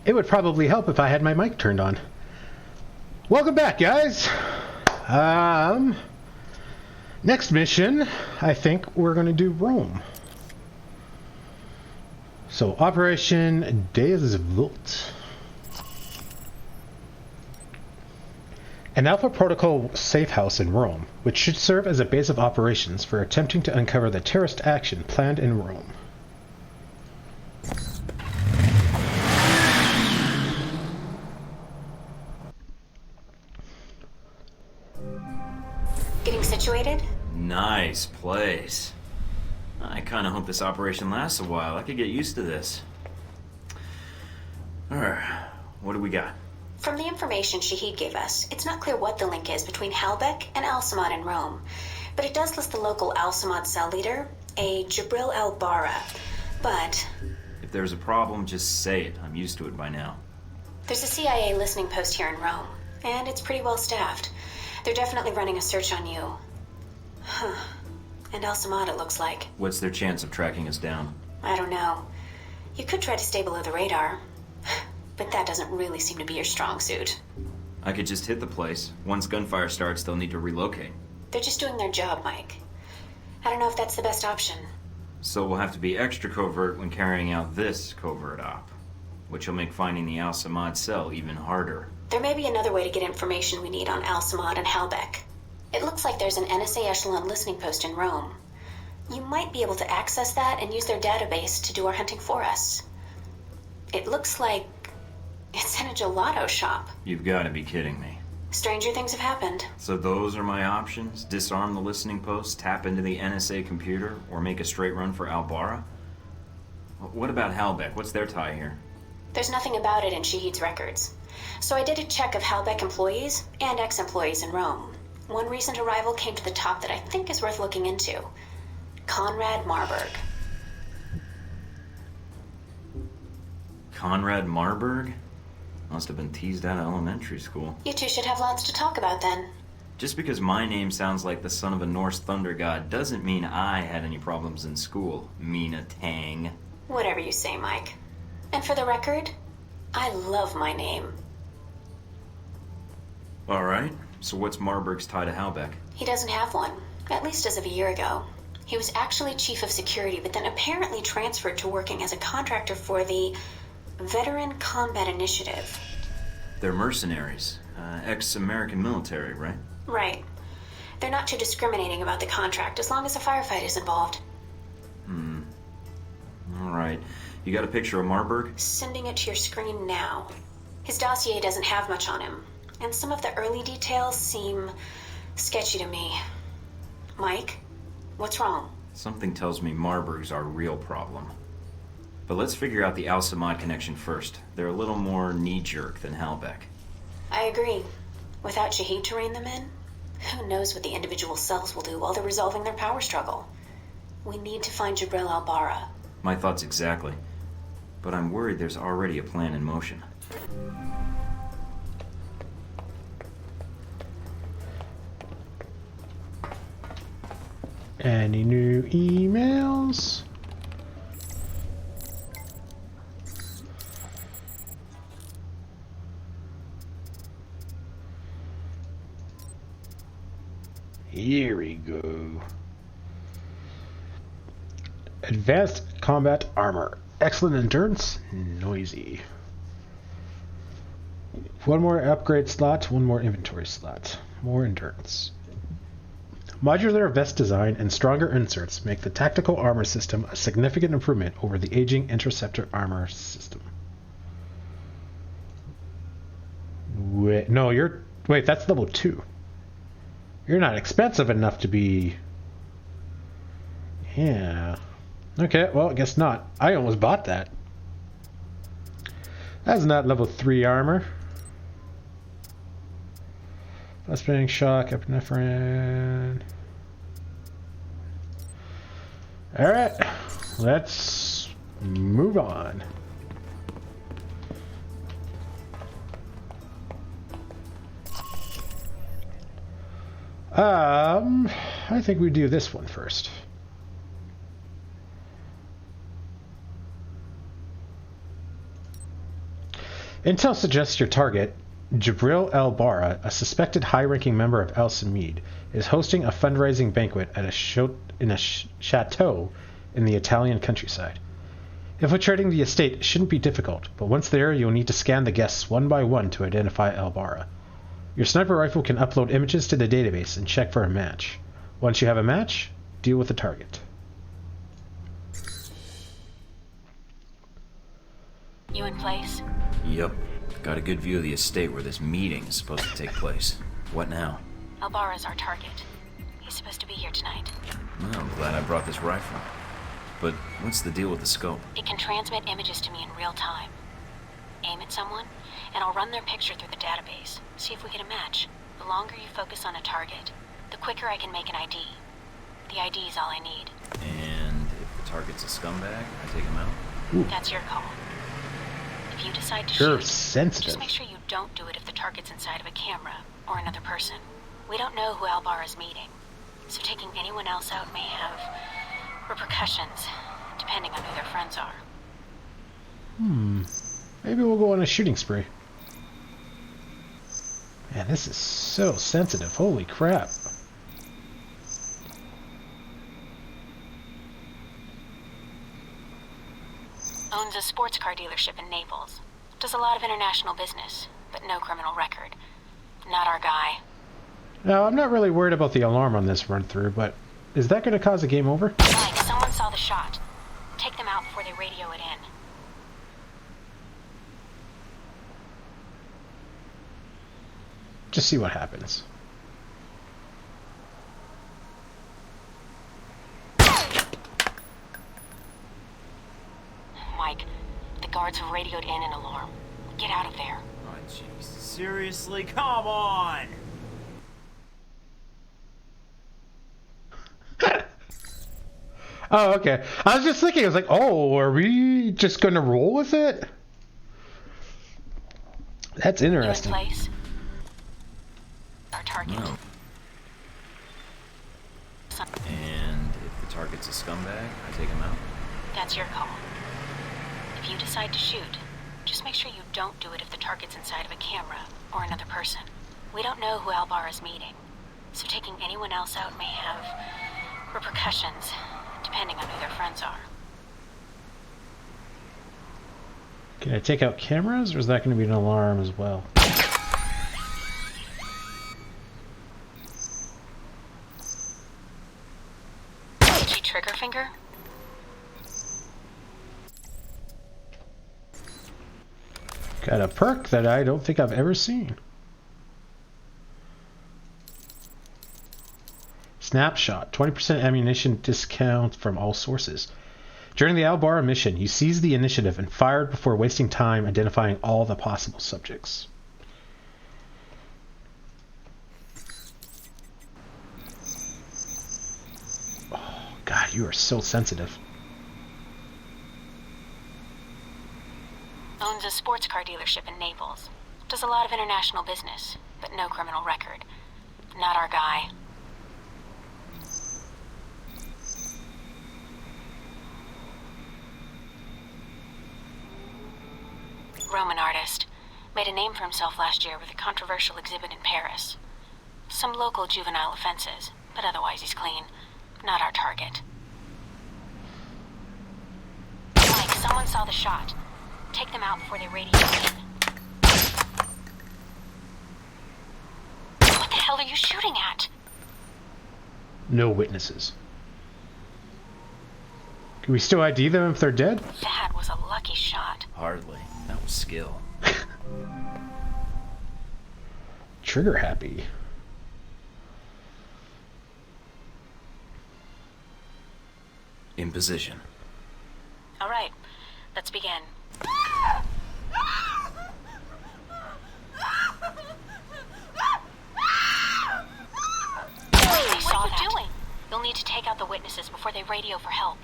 It would probably help if I had my mic turned on. Welcome back, guys. Next mission, I think we're going to do Rome. So, Operation Deus Vult. An Alpha Protocol safe house in Rome, which should serve as a base of operations for attempting to uncover the terrorist action planned in Rome. Getting situated? Nice place. I kind of hope this operation lasts a while. I could get used to this. Alright, what do we got? From the information Shahid gave us, it's not clear what the link is between Halbech and Al-Samad in Rome, but it does list the local Al-Samad cell leader, a Jibril al-Bara, but... If there's a problem, just say it. I'm used to it by now. There's a CIA listening post here in Rome, and it's pretty well staffed. They're definitely running a search on you. Huh. And Al-Samad, it looks like. What's their chance of tracking us down? I don't know. You could try to stay below the radar, but that doesn't really seem to be your strong suit. I could just hit the place. Once gunfire starts, they'll need to relocate. They're just doing their job, Mike. I don't know if that's the best option. So we'll have to be extra covert when carrying out this covert op, which will make finding the Al-Samad cell even harder. There may be another way to get information we need on Al-Samad and Halbech. It looks like there's an NSA Echelon listening post in Rome. You might be able to access that and use their database to do our hunting for us. It looks like it's in a gelato shop. You've got to be kidding me. Stranger things have happened. So those are my options? Disarm the listening post, tap into the NSA computer, or make a straight run for Al-Bara? What about Halbech? What's their tie here? There's nothing about it in Shahid's records. So I did a check of Halbech employees and ex-employees in Rome. One recent arrival came to the top that I think is worth looking into. Conrad Marburg. Conrad Marburg? Must have been teased out of elementary school. You two should have lots to talk about then. Just because my name sounds like the son of a Norse thunder god doesn't mean I had any problems in school, Mina Tang. Whatever you say, Mike. And for the record, I love my name. Alright, so what's Marburg's tie to Halbech? He doesn't have one, at least as of a year ago. He was actually chief of security, but then apparently transferred to working as a contractor for the Veteran Combat Initiative. They're mercenaries. Ex-American military, right? Right. They're not too discriminating about the contract, as long as a firefight is involved. Alright. You got a picture of Marburg? Sending it to your screen now. His dossier doesn't have much on him, and some of the early details seem sketchy to me. Mike, what's wrong? Something tells me Marburg's our real problem. But let's figure out the Al-Samad connection first. They're a little more knee-jerk than Halbech. I agree. Without Shahid to rein them in, who knows what the individual cells will do while they're resolving their power struggle. We need to find Jibril al-Bara. My thoughts exactly. But I'm worried there's already a plan in motion. Any new emails? Here we go. Advanced combat armor. Excellent endurance. Noisy. One more upgrade slot, one more inventory slot. More endurance. Modular vest design and stronger inserts make the tactical armor system a significant improvement over the aging interceptor armor system. Wait, no, wait, that's level 2. You're not expensive enough to be... Yeah. Okay, well, I guess not. I almost bought that. That's not level 3 armor. Flashbang, shock, epinephrine. Alright, let's move on. I think we do this one first. Intel suggests your target, Jabril El-Barra, a suspected high-ranking member of Al Samid, is hosting a fundraising banquet at a chateau in the Italian countryside. Infiltrating the estate shouldn't be difficult, but once there, you'll need to scan the guests one by one to identify El-Barra. Your sniper rifle can upload images to the database and check for a match. Once you have a match, deal with the target. You in place? Yep. Got a good view of the estate where this meeting is supposed to take place. What now? El-Barra's our target. He's supposed to be here tonight. Well, I'm glad I brought this rifle. But what's the deal with the scope? It can transmit images to me in real time. Aim at someone, and I'll run their picture through the database. See if we get a match. The longer you focus on a target, the quicker I can make an ID. The ID is all I need. And if the target's a scumbag, I take him out? Ooh. That's your call. If you decide to You're shoot, sensitive. just make sure you don't do it if the target's inside of a camera or another person. We don't know who El-Barra's meeting, so taking anyone else out may have repercussions, depending on who their friends are. Maybe we'll go on a shooting spree. Man, this is so sensitive. Holy crap. Owns a sports car dealership in Naples. Does a lot of international business, but no criminal record. Not our guy. Now, I'm not really worried about the alarm on this run-through, but is that going to cause a game over? Mike, someone saw the shot. Take them out before they radio it in. Just see what happens. Mike, the guards have radioed in an alarm. Get out of there. Oh, jeez. Seriously? Come on! Oh, okay. I was just thinking, I was like, oh, are we just going to roll with it? That's You in interesting. place? Our target. No. And if the target's a scumbag, I take him out? That's your call. If you decide to shoot, just make sure you don't do it if the target's inside of a camera or another person. We don't know who El-Barra's meeting, so taking anyone else out may have repercussions, depending on who their friends are. Can I take out cameras, or is that going to be an alarm as well? Itchy trigger finger? Got a perk that I don't think I've ever seen. Snapshot. 20% ammunition discount from all sources. During the El-Barra mission, you seized the initiative and fired before wasting time identifying all the possible subjects. Oh, God, you are so sensitive. Owns a sports car dealership in Naples. Does a lot of international business, but no criminal record. Not our guy. Roman artist. Made a name for himself last year with a controversial exhibit in Paris. Some local juvenile offenses, but otherwise he's clean. Not our target. Mike, someone saw the shot. Take them out before they radio in. What the hell are you shooting at? No witnesses. Can we still ID them if they're dead? That was a lucky shot. Hardly. That was skill. Trigger happy. In position. All right, let's begin. What are you doing? You'll need to take out the witnesses before they radio for help.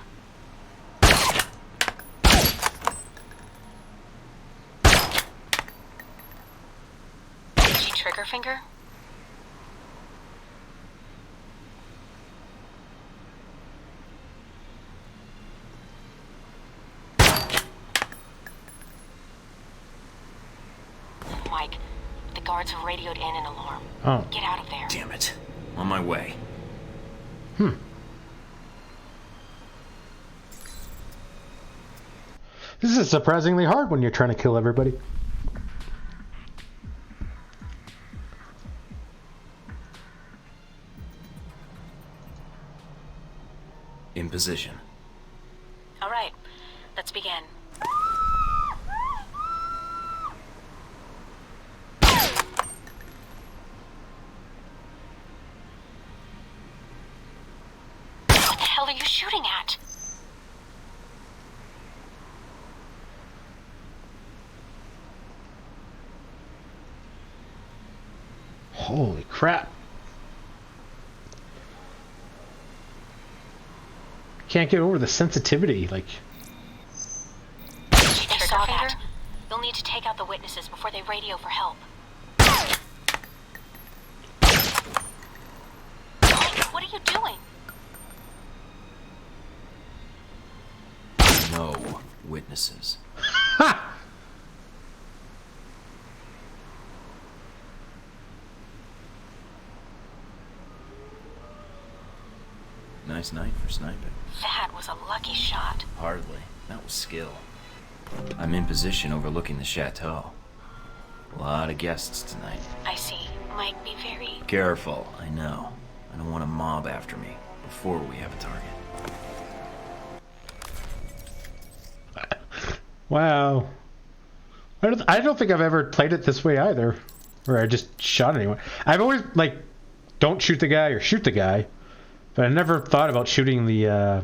Itchy trigger finger? Mike, the guards have radioed in an alarm. Oh. Get out of there. Damn it. On my way. This is surprisingly hard when you're trying to kill everybody. In position. All right, let's begin. What the hell are you shooting at? Holy crap. Can't get over the sensitivity, like... They saw that. You'll need to take out the witnesses before they radio for help. Mike, what are you doing? No witnesses. Ha! Nice night for sniping. That was a lucky shot. Hardly. That was skill. I'm in position overlooking the chateau. A lot of guests tonight. I see. Mike, be very... Careful, I know. I don't want a mob after me before we have a target. Wow. I don't think I've ever played it this way either. Where I just shot anyone. I've always, like, don't shoot the guy or shoot the guy. But I never thought about shooting the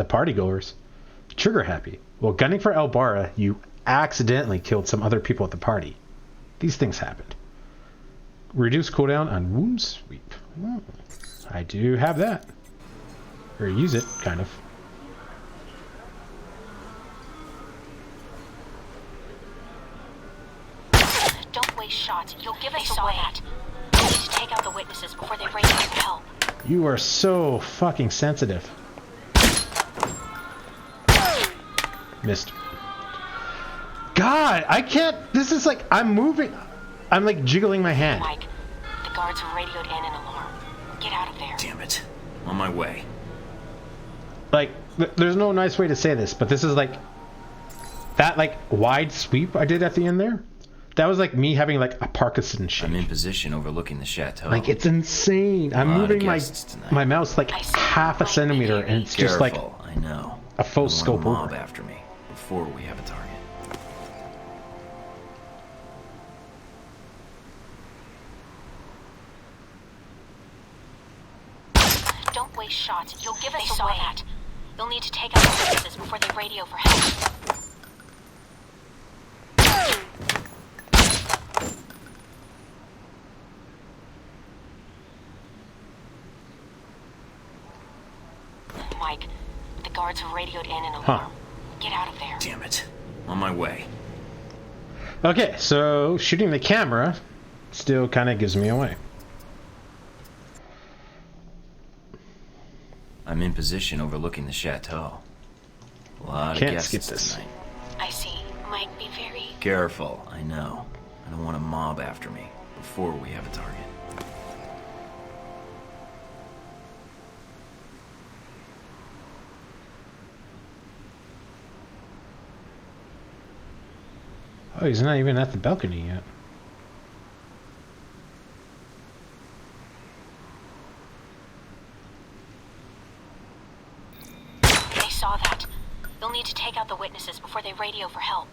party goers. Trigger happy. Well, gunning for Albara, you accidentally killed some other people at the party. These things happened. Reduce cooldown on wound sweep. Oh, I do have that. Or use it, kind of. Don't waste shots. You'll give us away. You need to take out the witnesses before they radio for help. You are so fucking sensitive. Missed. God, I can't. This is like, I'm moving. I'm like jiggling my hand. Mike, the guards have radioed in an alarm. Get out of there. Damn it. On my way. Like, there's no nice way to say this, but this is like, that like wide sweep I did at the end there. That was like me having like a Parkinson shake. I'm in position overlooking the chateau. Like, it's insane. I'm moving my mouse like half a centimeter, and it's just like I know. a full scope I want a mob over. after me before we have a target. Don't waste shots. You'll give us away. You'll need to take out the witnesses before they radio for help. Mike, the guards have radioed in an alarm. Get out of there. Damn it. On my way. Okay, so shooting the camera still kind of gives me away. I'm in position overlooking the chateau. A lot of Can't guests skip this. tonight. I see. Mike, be very... Careful, I know. I don't want a mob after me before we have a target. Oh, he's not even at the balcony yet. They saw that. You'll need to take out the witnesses before they radio for help.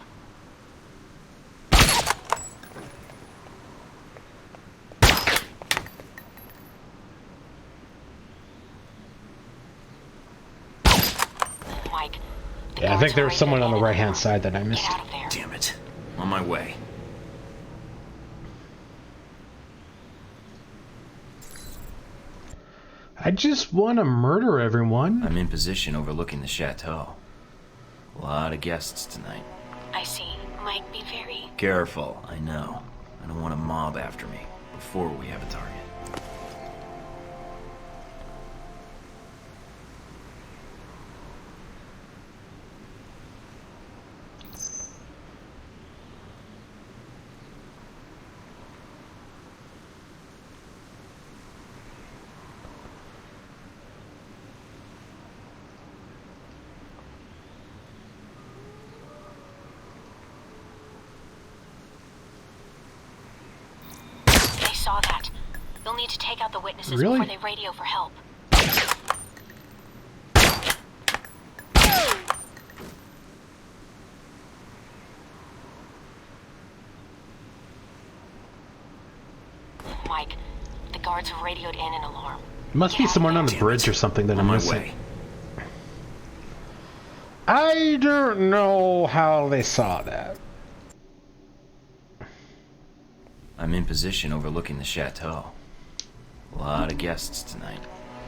Mike, the Yeah, I guards think there have was someone radioed on the in an right-hand alarm. side that I missed. Get out of there. Damn it. On my way. I just want to murder everyone. I'm in position overlooking the chateau. A lot of guests tonight. I see. Mike, be very... Careful, I know. I don't want a mob after me before we have a target. You'll need to take out the witnesses Really? before they radio for help. Mike, the guards have radioed in an alarm. Must be someone on the Damn bridge it. or something that On I'm my missing. way. I don't know how they saw that. I'm in position overlooking the chateau. A lot of guests tonight.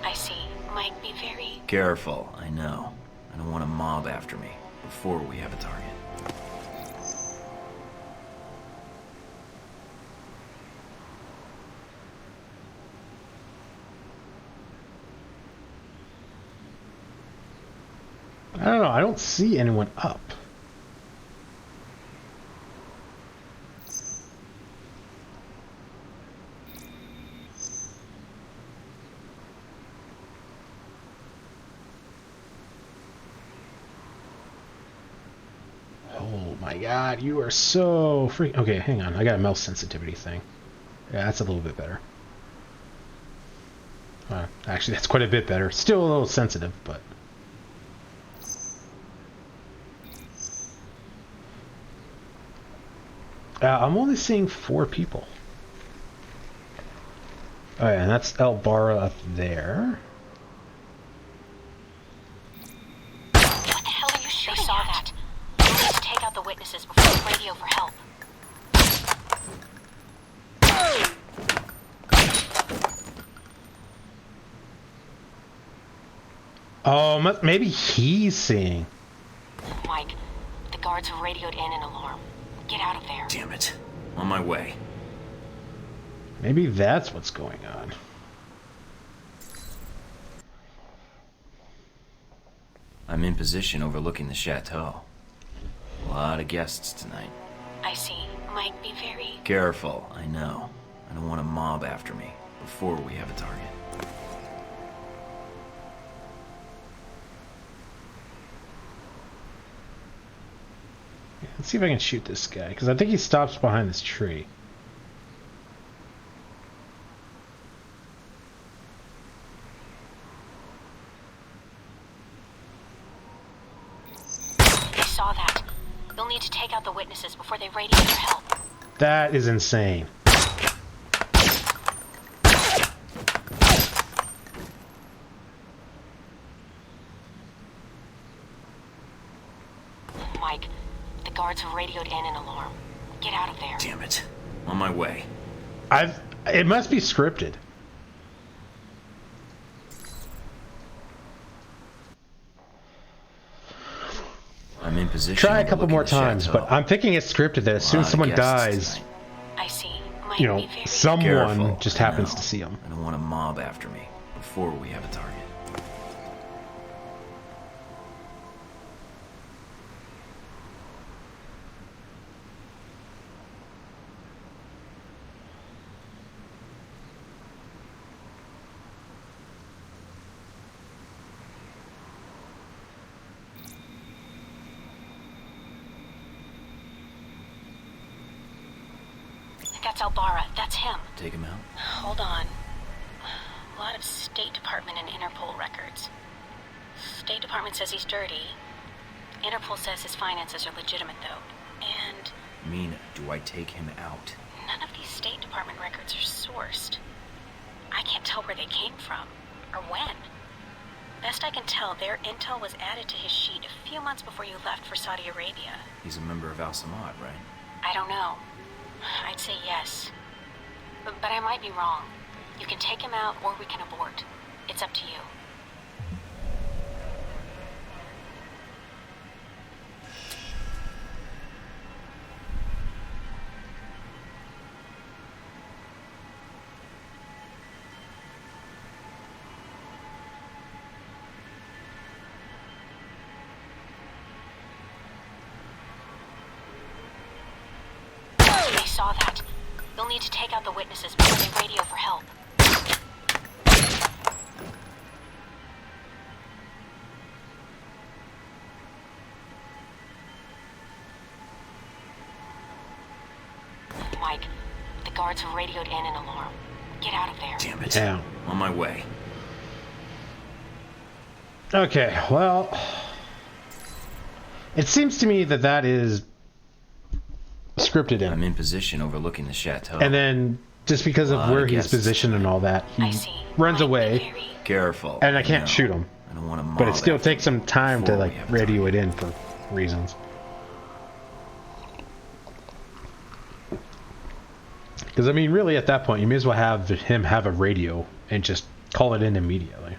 I see. Mike, be very... Careful, I know. I don't want a mob after me before we have a target. I don't know. I don't see anyone up. Oh my god, you are so freak. Okay, hang on. I got a mouse sensitivity thing. Yeah, that's a little bit better. Actually, that's quite a bit better. Still a little sensitive, but... I'm only seeing 4 people. Oh yeah, and that's Elbara up there. What the hell are you shooting at? They saw that. You'll need to take out the witnesses before they radio for help. Oh, maybe he's seeing. Mike, the guards have radioed in an alarm. Get out of there. Damn it. On my way. Maybe that's what's going on. I'm in position overlooking the chateau. A lot of guests tonight. I see. Mike, be very... Careful, I know. I don't want a mob after me before we have a target. Let's see if I can shoot this guy, because I think he stops behind this tree. They saw that. You'll need to take out the witnesses before they radio for help. That is insane. Mike, the guards have radioed in an alarm. Get out of there. Damn it. On my way. It must be scripted. I'm in position. Try a couple overlooking more the times, chateau. but I'm thinking it's scripted that as soon as Lot of someone guests dies, tonight. I see. Mike, you know, be very... someone Careful, just I happens know. to see him. I don't want a mob after me before we have a target. That's Elbara. That's him. Take him out. Hold on. A lot of State Department and Interpol records. State Department says he's dirty. Interpol says his finances are legitimate, though. And Mina, do I take him out? none of these State Department records are sourced. I can't tell where they came from, or when. Best I can tell, their intel was added to his sheet a few months before you left for Saudi Arabia. He's a member of Al Samad, right? I don't know. I'd say yes. But I might be wrong. You can take him out, or we can abort. It's up to you. They saw that. You'll need to take out the witnesses before they radio for help. Mike, the guards have radioed in an alarm. get out of there. Damn it. Yeah. On my way. Okay, well, it seems to me that that is scripted I'm in. in position overlooking the chateau. And then, just because of where he's guess- positioned and all that, I he see. runs Might be away, very- Careful. and I can't No, shoot him. I don't want to mob But it still after takes some time to, before like, we have a radio it target. in for reasons. Because, I mean, really, at that point, you may as well have him have a radio and just call it in immediately.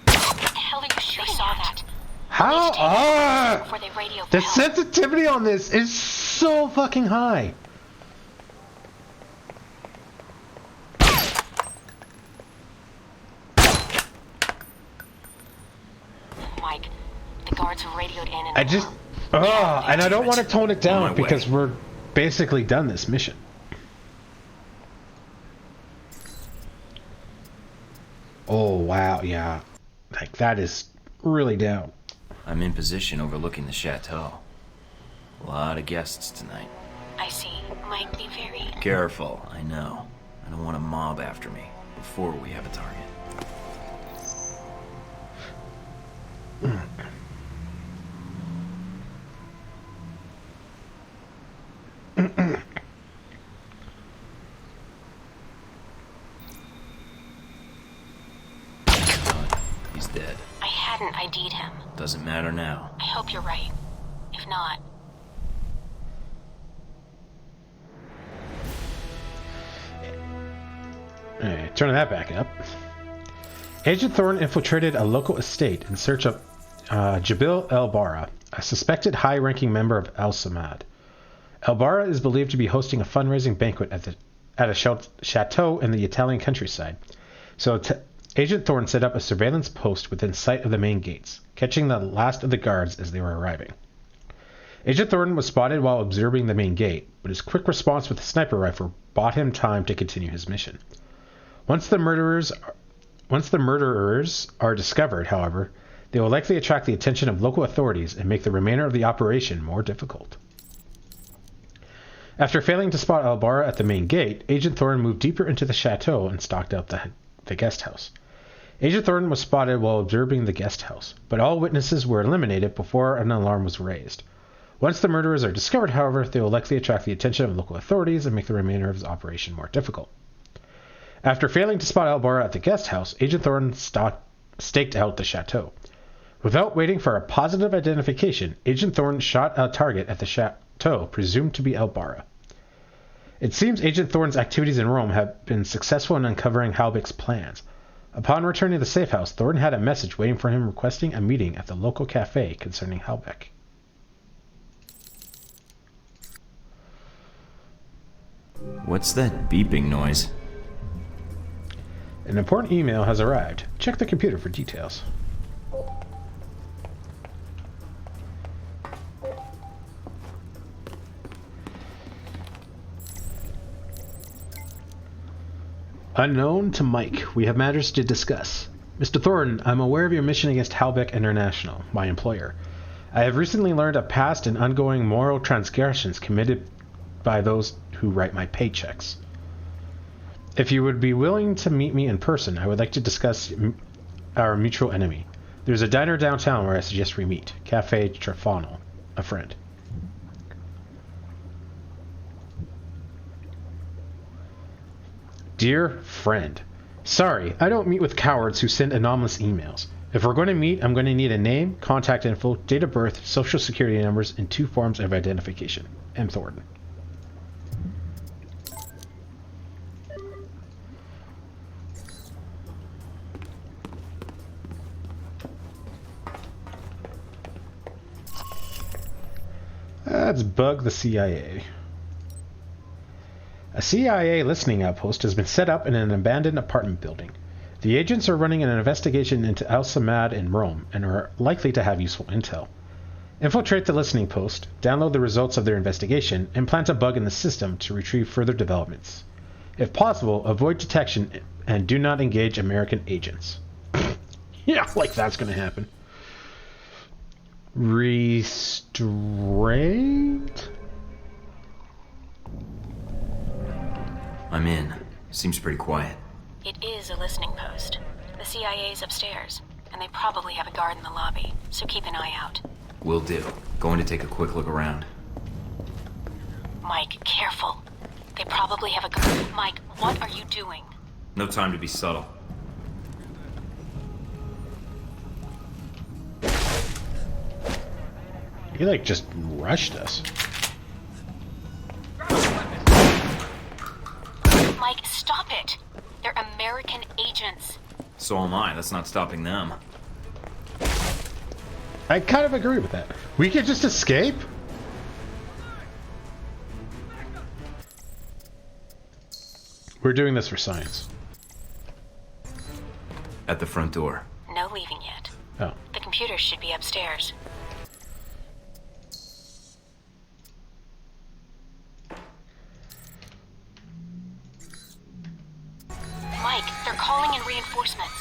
What the hell are you shooting saw that. How? Before they radio The for help. sensitivity on this is so fucking high. Mike, the guards have radioed in and I just, and I don't want to tone it On down my because way. we're basically done this mission. Oh wow, yeah, like that is really down. I'm in position overlooking the chateau. A lot of guests tonight. I see. Might be very... Careful, I know. I don't want a mob after me before we have a target. But he's dead. I hadn't ID'd him. Doesn't matter now. I hope you're right. If not... Alright, turning that back up. Agent Thorne infiltrated a local estate in search of Jabil El-Bara, a suspected high-ranking member of Al-Samad. El-Bara is believed to be hosting a fundraising banquet at a chateau in the Italian countryside. So Agent Thorne set up a surveillance post within sight of the main gates, catching the last of the guards as they were arriving. Agent Thorne was spotted while observing the main gate, but his quick response with a sniper rifle bought him time to continue his mission. Once the murderers are discovered, however, they will likely attract the attention of local authorities and make the remainder of the operation more difficult. After failing to spot El-Bara at the main gate, Agent Thorne moved deeper into the chateau and stalked out the guest house. Agent Thorne was spotted while observing the guest house, but all witnesses were eliminated before an alarm was raised. Once the murderers are discovered, however, they will likely attract the attention of local authorities and make the remainder of his operation more difficult. After failing to spot El-Bara at the guest house, Agent Thorne staked out the chateau. Without waiting for a positive identification, Agent Thorne shot a target at the chateau, presumed to be El-Bara. It seems Agent Thorne's activities in Rome have been successful in uncovering Halbech's plans. Upon returning to the safe house, Thorne had a message waiting for him requesting a meeting at the local cafe concerning Halbech. What's that beeping noise? An important email has arrived. Check the computer for details. Unknown to Mike, we have matters to discuss. Mr. Thornton, I'm aware of your mission against Halbech International, my employer. I have recently learned of past and ongoing moral transgressions committed by those who write my paychecks. If you would be willing to meet me in person, I would like to discuss our mutual enemy. There's a diner downtown where I suggest we meet. Cafe Trefano. A friend. Dear friend, sorry, I don't meet with cowards who send anonymous emails. If we're going to meet, I'm going to need a name, contact info, date of birth, social security numbers, and 2 forms of identification. M. Thornton. Let's bug the CIA. A CIA listening outpost has been set up in an abandoned apartment building. The agents are running an investigation into Al-Samad in Rome and are likely to have useful intel. Infiltrate the listening post, download the results of their investigation, and plant a bug in the system to retrieve further developments. If possible, avoid detection and do not engage American agents. Yeah, like that's going to happen. Restore straight? I'm in. Seems pretty quiet. It is a listening post. The CIA's upstairs, and they probably have a guard in the lobby, so keep an eye out. Will do. Going to take a quick look around. Mike, careful. They probably have a guard. Mike, what are you doing? No time to be subtle. He like just rushed us. Mike, stop it. They're American agents. So am I. That's not stopping them. I kind of agree with that. We could just escape? We're doing this for science. At the front door. No leaving yet. Oh. The computers should be upstairs. Mike, they're calling in reinforcements.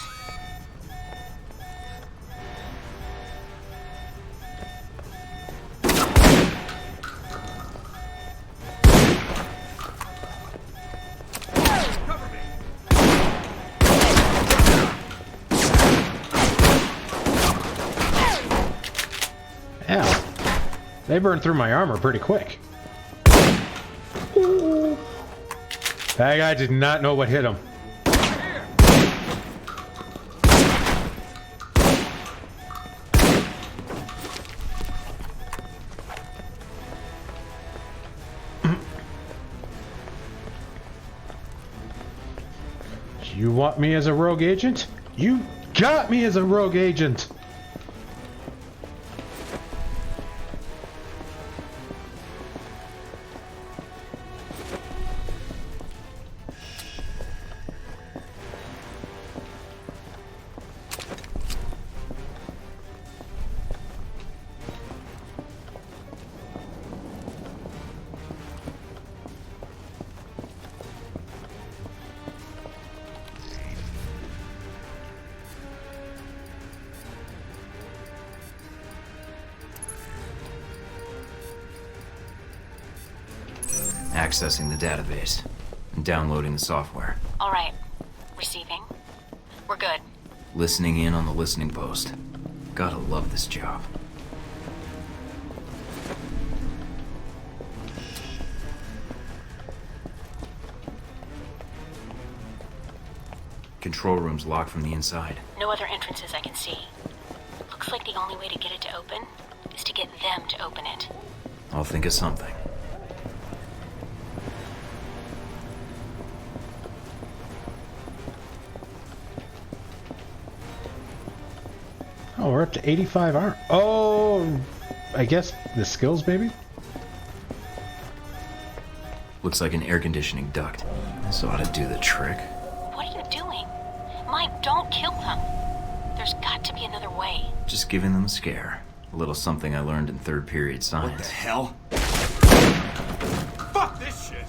Ow. They burned through my armor pretty quick. Ooh. That guy did not know what hit him. You want me as a rogue agent? You got me as a rogue agent! Accessing the database. And downloading the software. All right. Receiving. We're good. Listening in on the listening post. Gotta love this job. Control room's locked from the inside. No other entrances I can see. Looks like the only way to get it to open is to get them to open it. I'll think of something. Oh, we're up to 85 arm. Oh, I guess the skills, maybe? Looks like an air conditioning duct. This ought to do the trick. What are you doing? Mike, don't kill them. There's got to be another way. Just giving them a scare. A little something I learned in third period science. What the hell? Fuck this shit!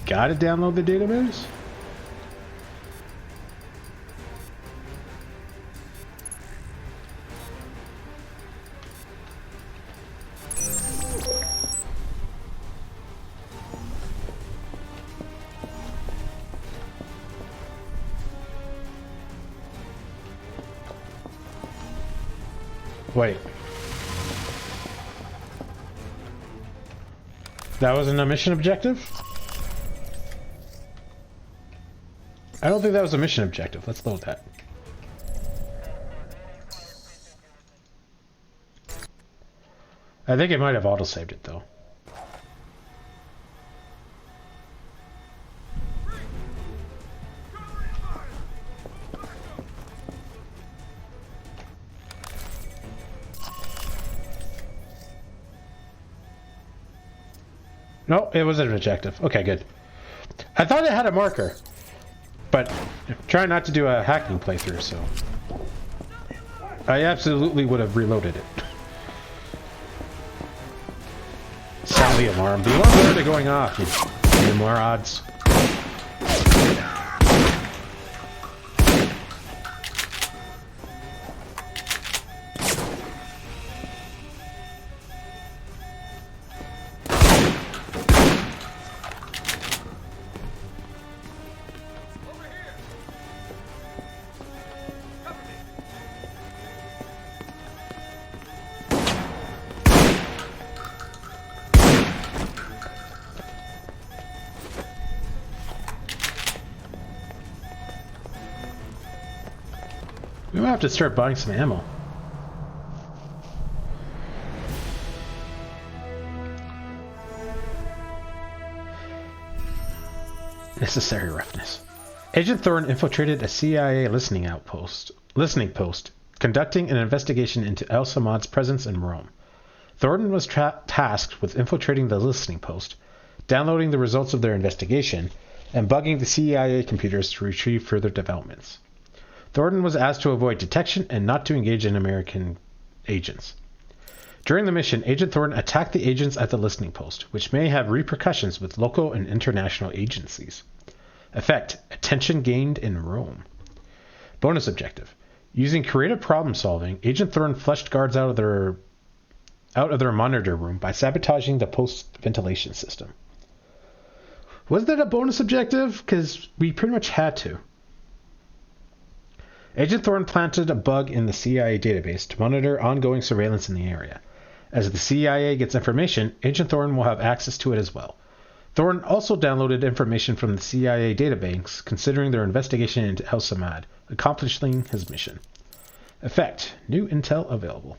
Gotta download the database? Wait. That wasn't a mission objective? I don't think that was a mission objective. Let's load that. I think it might have auto-saved it, though. No, it wasn't an objective. Okay, good. I thought it had a marker, but try not to do a hacking playthrough, so I absolutely would have reloaded it. Sound the alarm. The alarm's already going off, you more odds. We might have to start buying some ammo. Necessary roughness. Agent Thorne infiltrated a CIA listening post, conducting an investigation into El Samad's presence in Rome. Thornton was tasked with infiltrating the listening post, downloading the results of their investigation, and bugging the CIA computers to retrieve further developments. Thornton was asked to avoid detection and not to engage in American agents. During the mission, Agent Thornton attacked the agents at the listening post, which may have repercussions with local and international agencies. Effect: attention gained in Rome. Bonus objective: using creative problem solving, Agent Thornton flushed guards out of their monitor room by sabotaging the post ventilation system. Was that a bonus objective? Because we pretty much had to. Agent Thorne planted a bug in the CIA database to monitor ongoing surveillance in the area. As the CIA gets information, Agent Thorne will have access to it as well. Thorne also downloaded information from the CIA databanks considering their investigation into El Samad, accomplishing his mission. Effect: new intel available.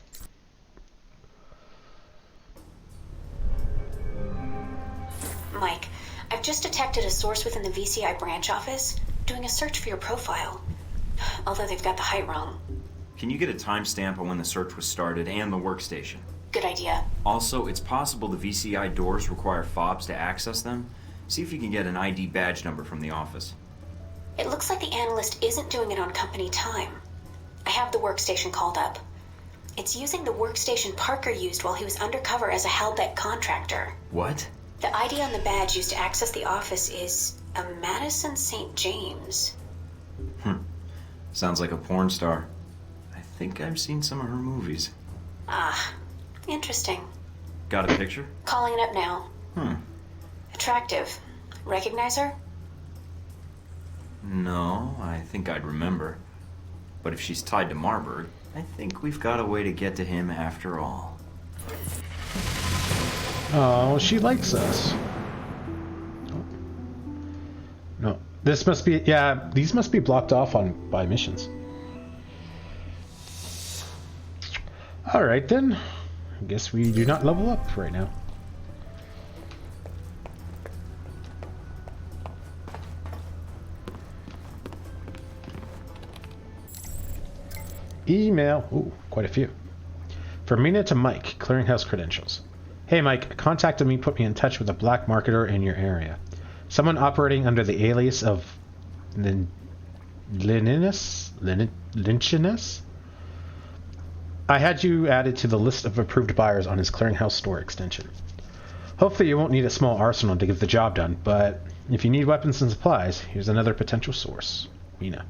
Mike, I've just detected a source within the VCI branch office doing a search for your profile. Although they've got the height wrong. Can you get a timestamp on when the search was started and the workstation? Good idea. Also, it's possible the VCI doors require fobs to access them. See if you can get an ID badge number from the office. It looks like the analyst isn't doing it on company time. I have the workstation called up. It's using the workstation Parker used while he was undercover as a Halbeck contractor. What? The ID on the badge used to access the office is a Madison St. James. Sounds like a porn star. I think I've seen some of her movies. Ah, interesting. Got a picture? Calling it up now. Attractive. Recognize her? No, I think I'd remember. But if she's tied to Marburg, I think we've got a way to get to him after all. Oh, she likes us. No. This must be, yeah, these must be blocked off by missions. Alright then. I guess we do not level up right now. Email. Ooh, quite a few. From Mina to Mike, Clearinghouse Credentials. Hey Mike, contacted me, put me in touch with a black marketer in your area. Someone operating under the alias of Linchinus? I had you added to the list of approved buyers on his clearinghouse store extension. Hopefully you won't need a small arsenal to get the job done, but if you need weapons and supplies, here's another potential source. Mina.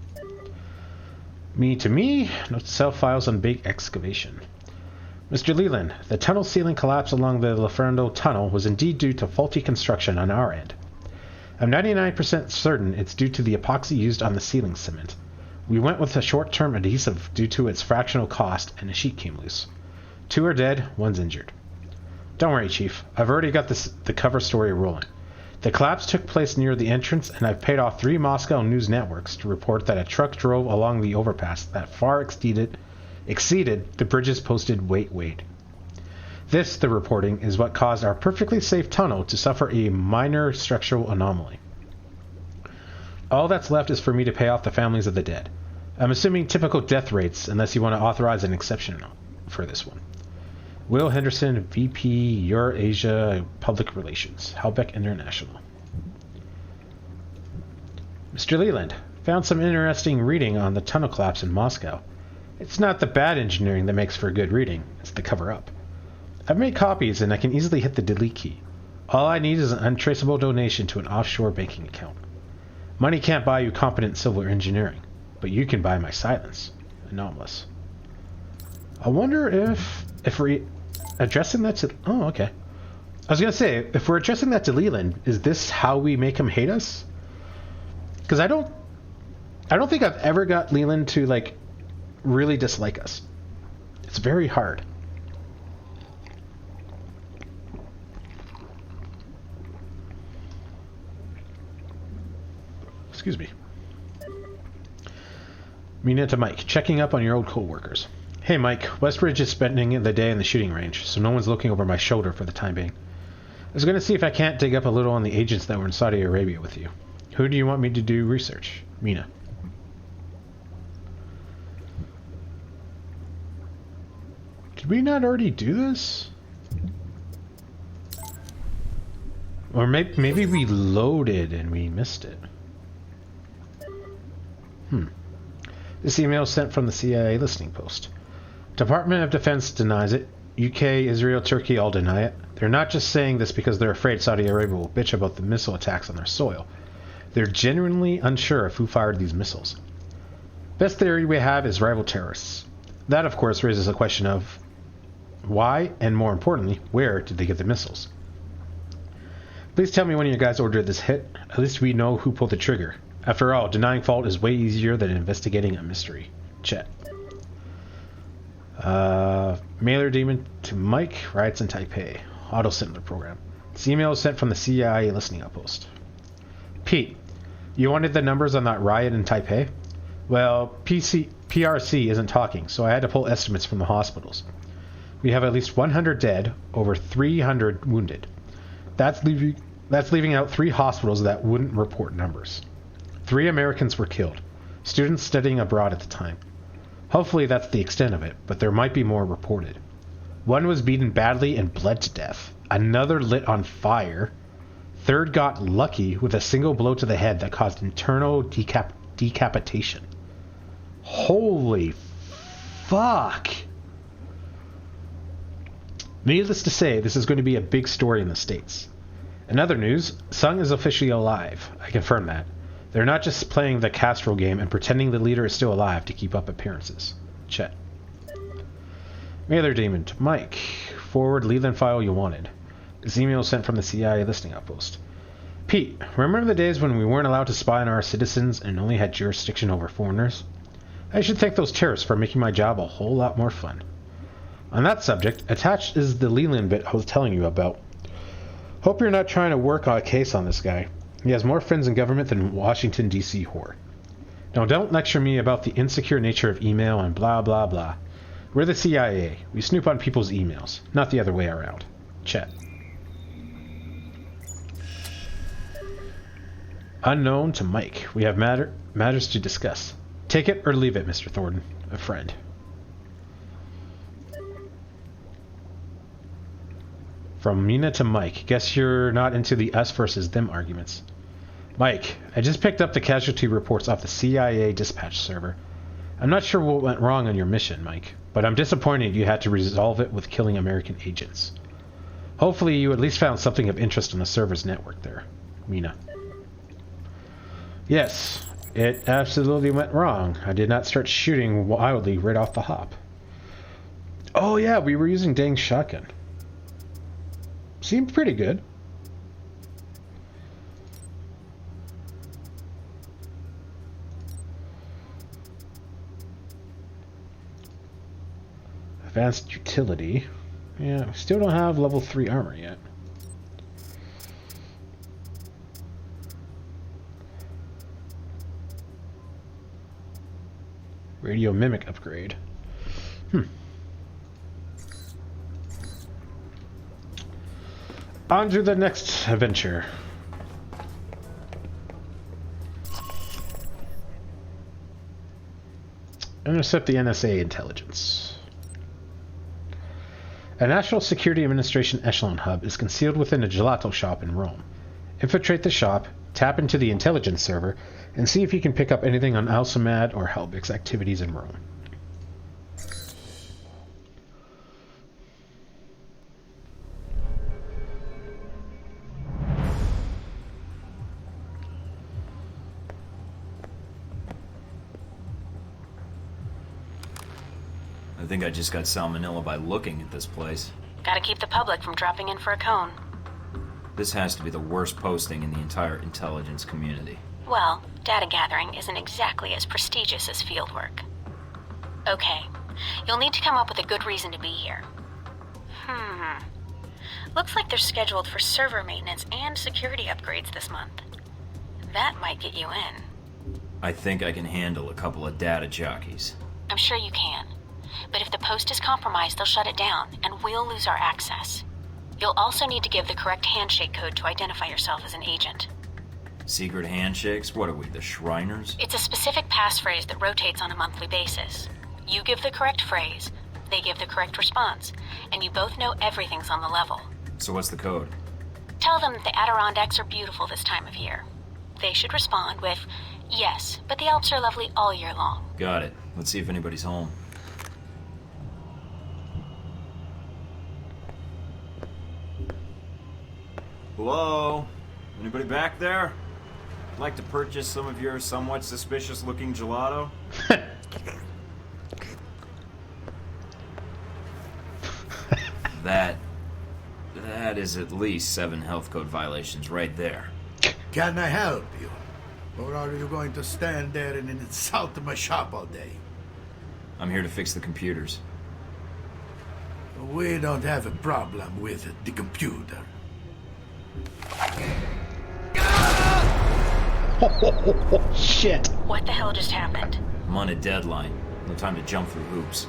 Me to me, note to self files on big excavation. Mr. Leland, the tunnel ceiling collapse along the Laferndo Tunnel was indeed due to faulty construction on our end. I'm 99% certain it's due to the epoxy used on the ceiling cement. We went with a short-term adhesive due to its fractional cost, and a sheet came loose. 2 are dead, 1's injured. Don't worry, Chief. I've already got the cover story rolling. The collapse took place near the entrance, and I've paid off 3 Moscow news networks to report that a truck drove along the overpass that far exceeded the bridge's posted weight. This, the reporting, is what caused our perfectly safe tunnel to suffer a minor structural anomaly. All that's left is for me to pay off the families of the dead. I'm assuming typical death rates, unless you want to authorize an exception for this one. Will Henderson, VP, Eurasia Public Relations, Halbeck International. Mr. Leland, found some interesting reading on the tunnel collapse in Moscow. It's not the bad engineering that makes for good reading, it's the cover-up. I've made copies and I can easily hit the delete key. All I need is an untraceable donation to an offshore banking account. Money can't buy you competent civil engineering, but you can buy my silence. Anomalous. I wonder if we're addressing that to... Oh, okay. I was going to say, if we're addressing that to Leland, is this how we make him hate us? Because I don't think I've ever got Leland to, like, really dislike us. It's very hard. Excuse me. Mina to Mike, checking up on your old co-workers. Hey Mike, Westridge is spending the day in the shooting range, so no one's looking over my shoulder for the time being. I was going to see if I can't dig up a little on the agents that were in Saudi Arabia with you. Who do you want me to do research? Mina. Did we not already do this? Or maybe we loaded and we missed it. This email is sent from the CIA listening post. Department of Defense denies it. UK, Israel, Turkey all deny it. They're not just saying this because they're afraid Saudi Arabia will bitch about the missile attacks on their soil. They're genuinely unsure of who fired these missiles. Best theory we have is rival terrorists. That, of course, raises a question of why, and more importantly, where did they get the missiles? Please tell me when you guys ordered this hit. At least we know who pulled the trigger. After all, denying fault is way easier than investigating a mystery. Chet. Mailer demon to Mike, riots in Taipei. Auto-sender program. This email is sent from the CIA listening outpost. Pete, you wanted the numbers on that riot in Taipei? Well, PRC isn't talking, so I had to pull estimates from the hospitals. We have at least 100 dead, over 300 wounded. That's leaving out 3 hospitals that wouldn't report numbers. 3 Americans were killed, students studying abroad at the time. Hopefully that's the extent of it, but there might be more reported. 1 was beaten badly and bled to death. Another lit on fire. 3rd got lucky with a single blow to the head that caused internal decapitation. Holy fuck! Needless to say, this is going to be a big story in the States. In other news, Sung is officially alive. I confirm that. They're not just playing the Castro game and pretending the leader is still alive to keep up appearances. Chet. Mailer demon to Mike. Forward Leland file you wanted. This email sent from the CIA listening outpost. Pete, remember the days when we weren't allowed to spy on our citizens and only had jurisdiction over foreigners? I should thank those terrorists for making my job a whole lot more fun. On that subject, attached is the Leland bit I was telling you about. Hope you're not trying to work on a case on this guy. He has more friends in government than Washington, D.C. whore. Now don't lecture me about the insecure nature of email and blah blah blah. We're the CIA. We snoop on people's emails, not the other way around. Chet. Unknown to Mike. We have matters to discuss. Take it or leave it, Mr. Thornton. A friend. From Mina to Mike. Guess you're not into the us versus them arguments. Mike, I just picked up the casualty reports off the CIA dispatch server. I'm not sure what went wrong on your mission, Mike, but I'm disappointed you had to resolve it with killing American agents. Hopefully you at least found something of interest on the server's network there. Mina. Yes, it absolutely went wrong. I did not start shooting wildly right off the hop. Oh yeah, we were using Dang's shotgun. Seemed pretty good. Advanced utility. Yeah, we still don't have level 3 armor yet. Radio mimic upgrade. On to the next adventure. Intercept the NSA intelligence. A National Security Administration Echelon hub is concealed within a gelato shop in Rome. Infiltrate the shop, tap into the intelligence server, and see if you can pick up anything on Al-Samad or Helbig's activities in Rome. I think I just got salmonella by looking at this place. Gotta keep the public from dropping in for a cone. This has to be the worst posting in the entire intelligence community. Well, data gathering isn't exactly as prestigious as fieldwork. Okay, you'll need to come up with a good reason to be here. Looks like they're scheduled for server maintenance and security upgrades this month. That might get you in. I think I can handle a couple of data jockeys. I'm sure you can. But if the post is compromised, they'll shut it down, and we'll lose our access. You'll also need to give the correct handshake code to identify yourself as an agent. Secret handshakes? What are we, the Shriners? It's a specific passphrase that rotates on a monthly basis. You give the correct phrase, they give the correct response, and you both know everything's on the level. So what's the code? Tell them that the Adirondacks are beautiful this time of year. They should respond with, yes, but the Alps are lovely all year long. Got it. Let's see if anybody's home. Hello? Anybody back there? I'd like to purchase some of your somewhat suspicious-looking gelato. That is at least 7 health code violations right there. Can I help you? Or are you going to stand there and insult my shop all day? I'm here to fix the computers. We don't have a problem with the computer. Oh, shit. What the hell just happened? I'm on a deadline. No time to jump through hoops.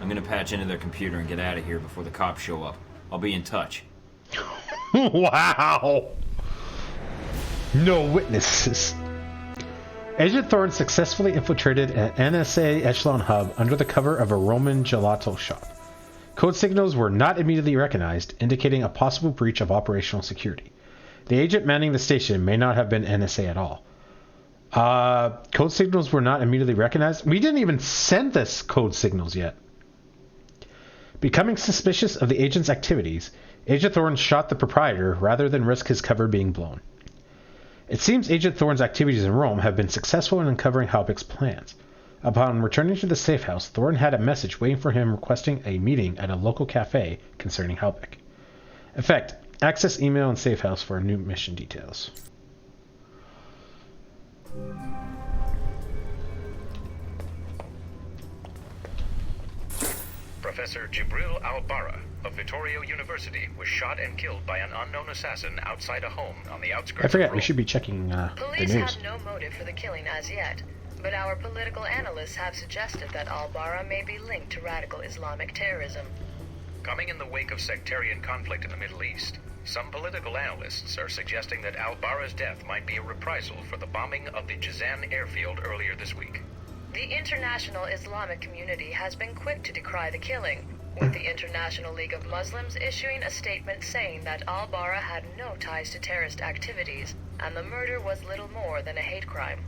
I'm gonna patch into their computer and get out of here before the cops show up. I'll be in touch. Wow. No witnesses. Agent Thorne successfully infiltrated an NSA Echelon hub under the cover of a Roman gelato shop. Code signals were not immediately recognized, indicating a possible breach of operational security. The agent manning the station may not have been NSA at all. Code signals were not immediately recognized? We didn't even send this code signals yet. Becoming suspicious of the agent's activities, Agent Thorne shot the proprietor rather than risk his cover being blown. It seems Agent Thorne's activities in Rome have been successful in uncovering Halbig's plans. Upon returning to the safe house, Thorne had a message waiting for him requesting a meeting at a local cafe concerning Halbig. In fact, access email and safe house for new mission details. Professor Jibril Al-Barra of Vittorio University was shot and killed by an unknown assassin outside a home on the outskirts I forget, of we Rome. should be checking the Police news. have no motive for the killing as yet, but our political analysts have suggested that Al-Barra may be linked to radical Islamic terrorism. Coming in the wake of sectarian conflict in the Middle East, some political analysts are suggesting that Al-Barra's death might be a reprisal for the bombing of the Jizan airfield earlier this week. The international Islamic community has been quick to decry the killing, with the International League of Muslims issuing a statement saying that Al-Barra had no ties to terrorist activities, and the murder was little more than a hate crime.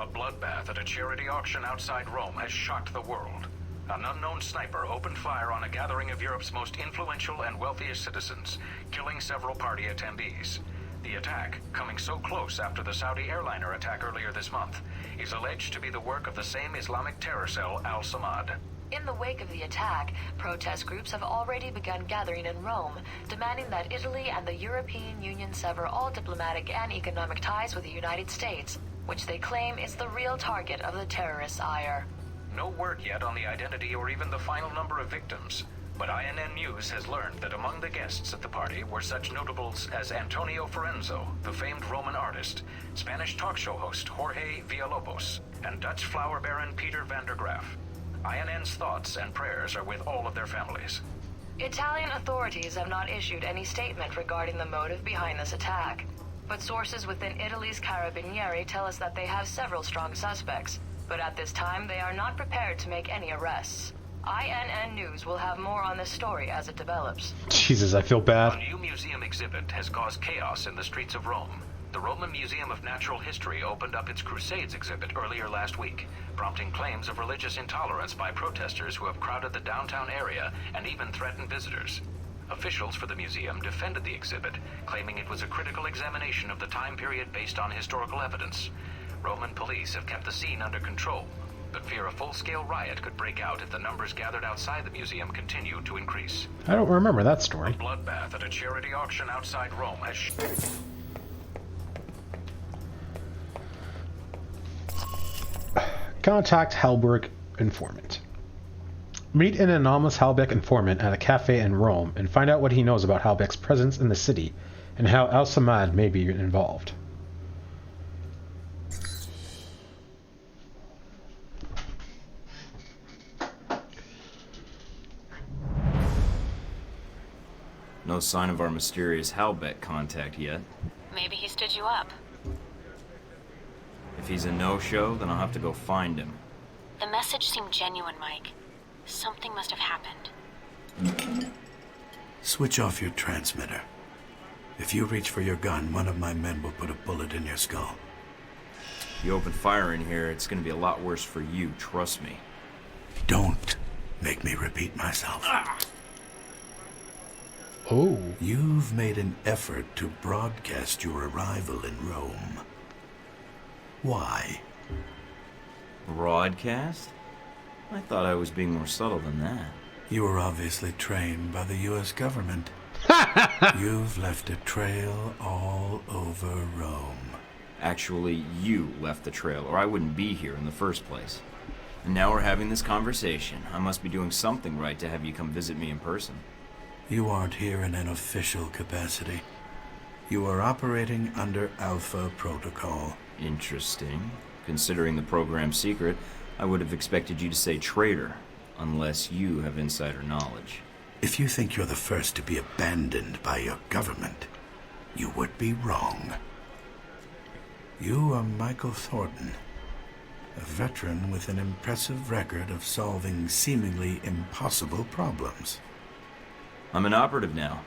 A bloodbath at a charity auction outside Rome has shocked the world. An unknown sniper opened fire on a gathering of Europe's most influential and wealthiest citizens, killing several party attendees. The attack, coming so close after the Saudi airliner attack earlier this month, is alleged to be the work of the same Islamic terror cell, Al-Samad. In the wake of the attack, protest groups have already begun gathering in Rome, demanding that Italy and the European Union sever all diplomatic and economic ties with the United States, which they claim is the real target of the terrorists' ire. No word yet on the identity or even the final number of victims, but INN News has learned that among the guests at the party were such notables as Antonio Forenzo, the famed Roman artist, Spanish talk show host Jorge Villalobos, and Dutch flower baron Peter van der Graaf. INN's thoughts and prayers are with all of their families. Italian authorities have not issued any statement regarding the motive behind this attack, but sources within Italy's Carabinieri tell us that they have several strong suspects, but at this time they are not prepared to make any arrests. INN News will have more on this story as it develops. Jesus, I feel A bad. new museum exhibit has caused chaos in the streets of Rome. The Roman Museum of Natural History opened up its Crusades exhibit earlier last week, prompting claims of religious intolerance by protesters who have crowded the downtown area and even threatened visitors. Officials for the museum defended the exhibit, claiming it was a critical examination of the time period based on historical evidence. Roman police have kept the scene under control, but fear a full-scale riot could break out if the numbers gathered outside the museum continue to increase. I don't remember that story. A bloodbath at a charity auction outside Rome has... Contact Halberg informant. Meet an anonymous Halbeck informant at a cafe in Rome and find out what he knows about Halbeck's presence in the city and how Al-Samad may be involved. No sign of our mysterious Halbeck contact yet. Maybe he stood you up. If he's a no-show, then I'll have to go find him. The message seemed genuine, Mike. Something must have happened. Switch off your transmitter. If you reach for your gun, one of my men will put a bullet in your skull. If you open fire in here, it's gonna be a lot worse for you, trust me. Don't make me repeat myself. Oh. You've made an effort to broadcast your arrival in Rome. Why? Broadcast? I thought I was being more subtle than that. You were obviously trained by the U.S. government. You've left a trail all over Rome. Actually, you left the trail, or I wouldn't be here in the first place. And now we're having this conversation. I must be doing something right to have you come visit me in person. You aren't here in an official capacity. You are operating under Alpha Protocol. Interesting. Considering the program's secret, I would have expected you to say traitor, unless you have insider knowledge. If you think you're the first to be abandoned by your government, you would be wrong. You are Michael Thornton, a veteran with an impressive record of solving seemingly impossible problems. I'm an operative now.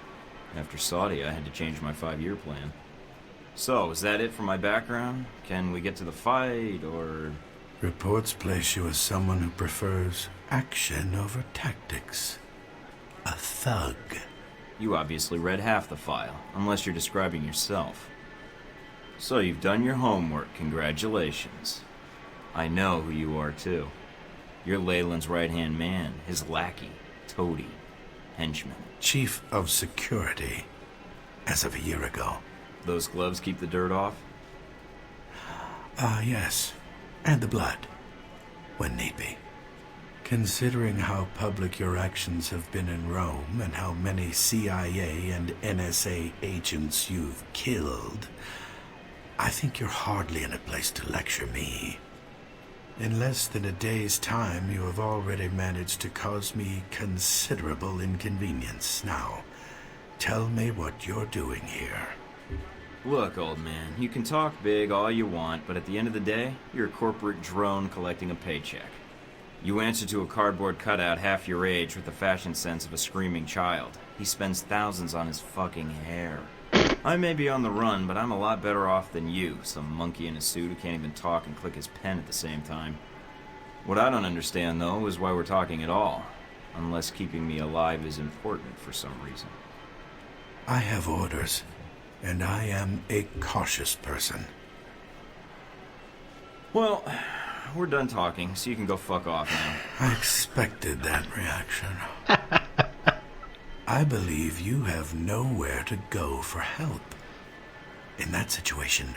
After Saudi, I had to change my 5-year plan. So, is that it for my background? Can we get to the fight, or... Reports place you as someone who prefers action over tactics. A thug. You obviously read half the file, unless you're describing yourself. So you've done your homework, congratulations. I know who you are, too. You're Leyland's right-hand man, his lackey, toady, henchman. Chief of Security, as of a year ago. Those gloves keep the dirt off? Yes. And the blood, when need be. Considering how public your actions have been in Rome and how many CIA and NSA agents you've killed, I think you're hardly in a place to lecture me. In less than a day's time, you have already managed to cause me considerable inconvenience. Now, tell me what you're doing here. Look, old man, you can talk big all you want, but at the end of the day, you're a corporate drone collecting a paycheck. You answer to a cardboard cutout half your age with the fashion sense of a screaming child. He spends thousands on his fucking hair. I may be on the run, but I'm a lot better off than you, some monkey in a suit who can't even talk and click his pen at the same time. What I don't understand, though, is why we're talking at all, unless keeping me alive is important for some reason. I have orders, and I am a cautious person. Well, we're done talking, so you can go fuck off now. I expected that reaction. I believe you have nowhere to go for help. In that situation,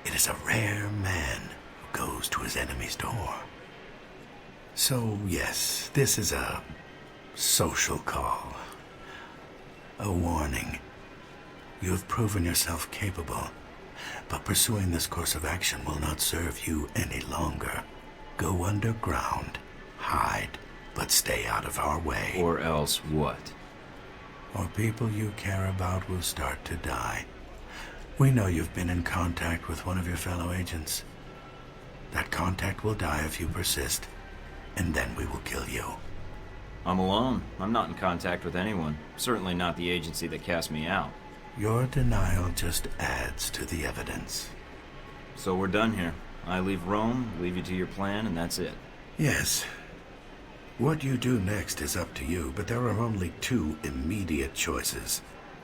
it is a rare man who goes to his enemy's door. So, yes, this is a social call. A warning. You have proven yourself capable, but pursuing this course of action will not serve you any longer. Go underground, hide, but stay out of our way. Or else what? Or people you care about will start to die. We know you've been in contact with one of your fellow agents. That contact will die if you persist, and then we will kill you. I'm alone. I'm not in contact with anyone. Certainly not the agency that cast me out. Your denial just adds to the evidence. So we're done here. I leave Rome, leave you to your plan, and that's it. Yes. What you do next is up to you, but there are only two immediate choices.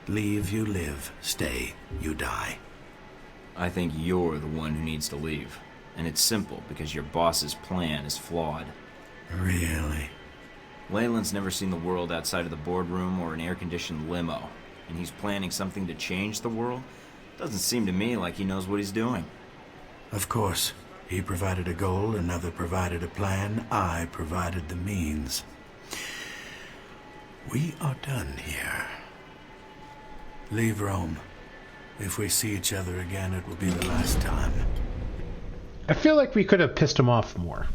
Leave, you live. Stay, you die. I think you're the one who needs to leave. And it's simple, because your boss's plan is flawed. Really? Leyland's never seen the world outside of the boardroom or an air-conditioned limo, and he's planning something to change the world? Doesn't seem to me like he knows what he's doing. Of course. He provided a goal, another provided a plan, I provided the means. We are done here. Leave Rome. If we see each other again, it will be the last time. I feel like we could have pissed him off more.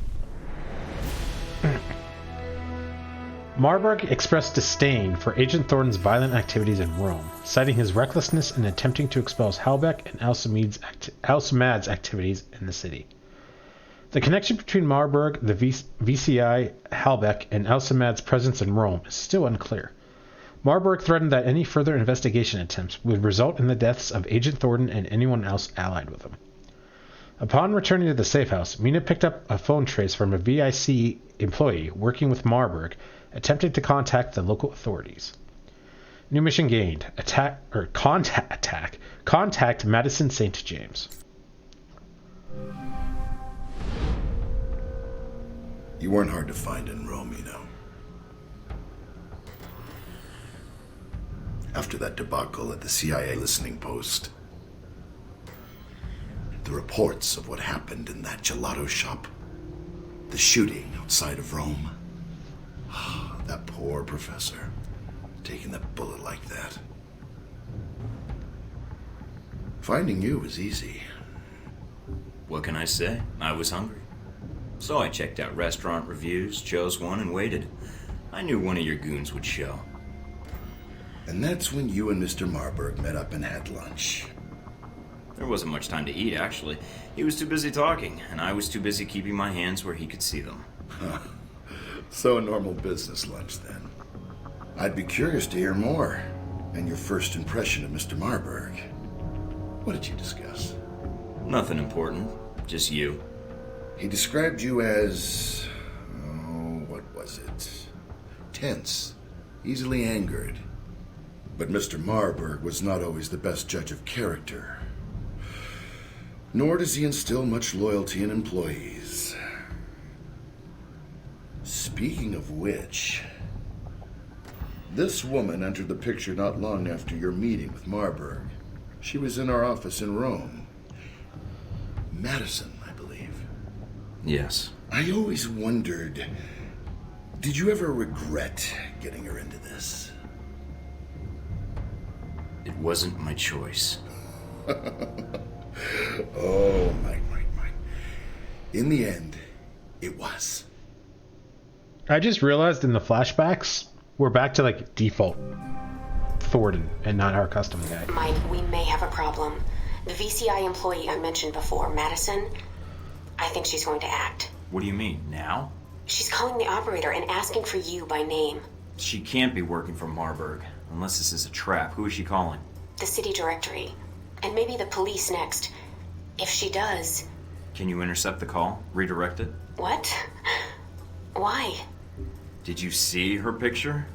Marburg expressed disdain for Agent Thornton's violent activities in Rome, citing his recklessness in attempting to expose Halbech and Alcimad's activities in the city. The connection between Marburg, the VCI, Halbech, and Alcimad's presence in Rome is still unclear. Marburg threatened that any further investigation attempts would result in the deaths of Agent Thornton and anyone else allied with him. Upon returning to the safe house, Mina picked up a phone trace from a VIC employee working with Marburg, attempting to contact the local authorities. New mission gained. Contact Madison St. James. You weren't hard to find in Rome, you know. After that debacle at the CIA listening post, the reports of what happened in that gelato shop, the shooting outside of Rome, that poor professor taking that bullet like that. Finding you was easy. What can I say? I was hungry. So I checked out restaurant reviews, chose one, and waited. I knew one of your goons would show. And that's when you and Mr. Marburg met up and had lunch. There wasn't much time to eat, actually. He was too busy talking, and I was too busy keeping my hands where he could see them. So a normal business lunch, then. I'd be curious to hear more, and your first impression of Mr. Marburg. What did you discuss? Nothing important, just you. He described you as... what was it? Tense, easily angered. But Mr. Marburg was not always the best judge of character. Nor does he instill much loyalty in employees. Speaking of which, this woman entered the picture not long after your meeting with Marburg. She was in our office in Rome. Madison, I believe. Yes. I always wondered, did you ever regret getting her into this? It wasn't my choice. Oh, my. In the end, it was. I just realized in the flashbacks, we're back to like default Thornton and not our custom guy. Mike, we may have a problem. The VCI employee I mentioned before, Madison, I think she's going to act. What do you mean, now? She's calling the operator and asking for you by name. She can't be working for Marburg, unless this is a trap. Who is she calling? The city directory. And maybe the police next. If she does... Can you intercept the call? Redirect it? What? Why? Did you see her picture?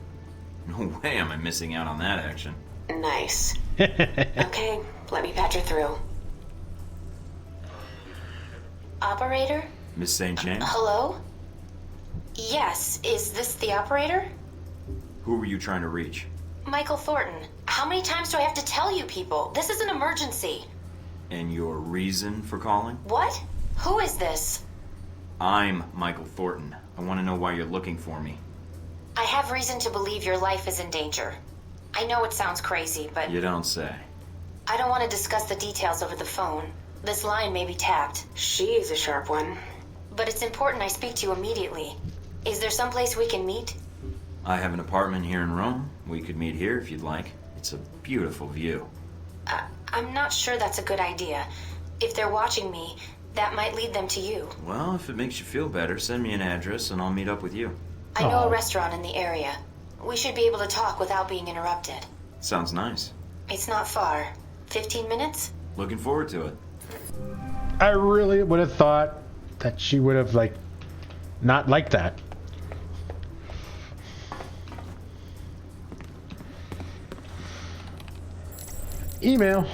No way am I missing out on that action. Nice. Okay, let me patch her through. Operator? Miss St. James? Hello? Yes, is this the operator? Who were you trying to reach? Michael Thornton. How many times do I have to tell you people? This is an emergency. And your reason for calling? What? Who is this? I'm Michael Thornton. I want to know why you're looking for me. I have reason to believe your life is in danger. I know it sounds crazy, but... You don't say. I don't want to discuss the details over the phone. This line may be tapped. She is a sharp one. But it's important I speak to you immediately. Is there someplace we can meet? I have an apartment here in Rome. We could meet here if you'd like. It's a beautiful view. I'm not sure that's a good idea. If they're watching me, that might lead them to you. Well, if it makes you feel better, send me an address and I'll meet up with you. I know a restaurant in the area. We should be able to talk without being interrupted. Sounds nice. It's not far. 15 minutes? Looking forward to it. I really would have thought that she would have, like, not liked that. Email.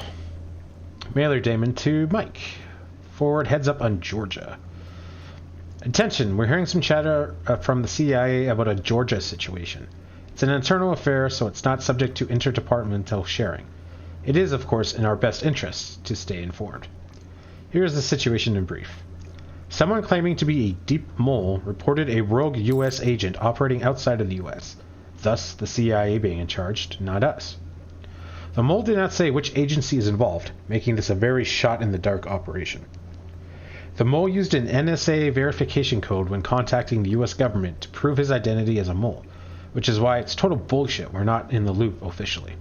Mailer Damon to Mike. Forward heads up on Georgia. Attention, we're hearing some chatter from the CIA about a Georgia situation. It's an internal affair, so it's not subject to interdepartmental sharing. It is, of course, in our best interests to stay informed. Here is the situation in brief. Someone claiming to be a deep mole reported a rogue U.S. agent operating outside of the U.S., thus the CIA being in charge, not us. The mole did not say which agency is involved, making this a very shot-in-the-dark operation. The mole used an NSA verification code when contacting the U.S. government to prove his identity as a mole, which is why it's total bullshit we're not in the loop officially.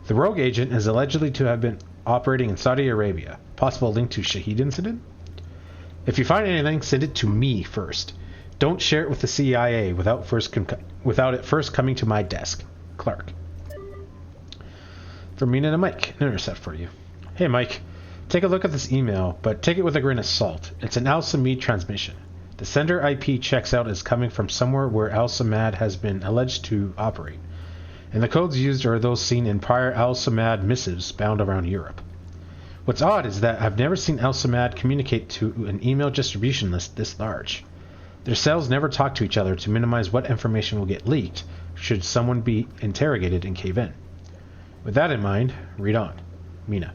The rogue agent is allegedly to have been operating in Saudi Arabia, possible link to Shahid incident? If you find anything, send it to me first. Don't share it with the CIA without it first coming to my desk. Clark. From Mina to Mike, an intercept for you. Hey Mike, take a look at this email, but take it with a grain of salt. It's an Al-Samad transmission. The sender IP checks out as coming from somewhere where Al-Samad has been alleged to operate, and the codes used are those seen in prior Al-Samad missives bound around Europe. What's odd is that I've never seen Al-Samad communicate to an email distribution list this large. Their cells never talk to each other to minimize what information will get leaked should someone be interrogated and cave in. With that in mind, read on. Mina.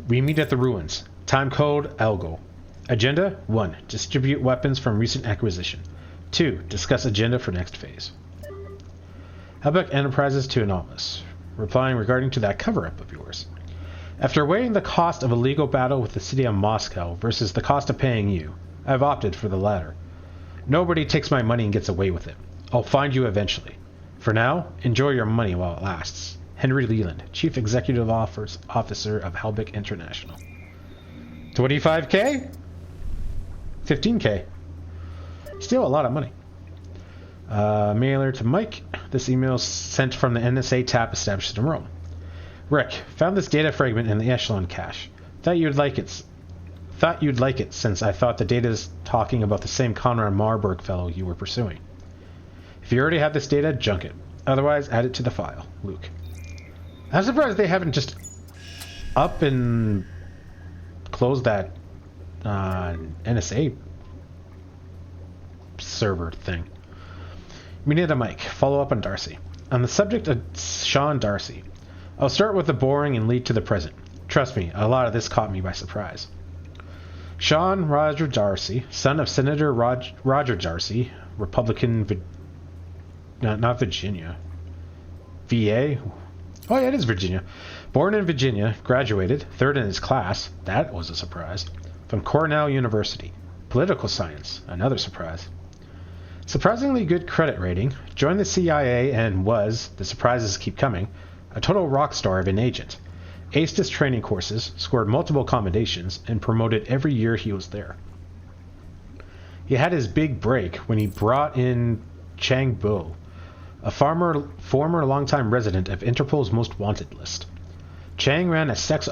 We meet at the ruins. Time code Algo. Agenda 1. Distribute weapons from recent acquisition. 2. Discuss agenda for next phase. Helbeck Enterprises to Anonymous. Replying regarding to that cover-up of yours. After weighing the cost of a legal battle with the city of Moscow versus the cost of paying you, I've opted for the latter. Nobody takes my money and gets away with it. I'll find you eventually. For now, enjoy your money while it lasts. Henry Leland, Chief Executive Officer of Helbeck International. 25K? 15K. Still a lot of money. Mailer to Mike. This email is sent from the NSA TAP established in Rome. Rick, found this data fragment in the Echelon cache. Thought you'd like it since I thought the data is talking about the same Conrad Marburg fellow you were pursuing. If you already have this data, junk it. Otherwise, add it to the file. Luke. I'm surprised they haven't just up and closed that NSA server thing. We need a Mike. Follow up on Darcy. On the subject of Sean Darcy, I'll start with the boring and lead to the present. Trust me, a lot of this caught me by surprise. Sean Roger Darcy, son of Senator Roger Darcy, Republican, not Virginia. VA? Oh yeah, it is Virginia. Born in Virginia, graduated, third in his class, that was a surprise, from Cornell University. Political science, another surprise. Surprisingly good credit rating, joined the CIA and was, the surprises keep coming, a total rock star of an agent. Aced his training courses, scored multiple commendations, and promoted every year he was there. He had his big break when he brought in Chang Bo, a former longtime resident of Interpol's Most Wanted list. Chang ran a sex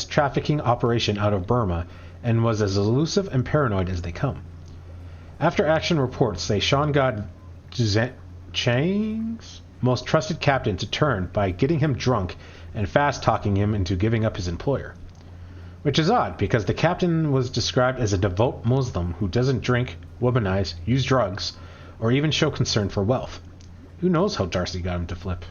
trafficking operation out of Burma and was as elusive and paranoid as they come. After action reports say Sean got Chang's most trusted captain to turn by getting him drunk and fast-talking him into giving up his employer. Which is odd, because the captain was described as a devout Muslim who doesn't drink, womanize, use drugs, or even show concern for wealth. Who knows how Darcy got him to flip?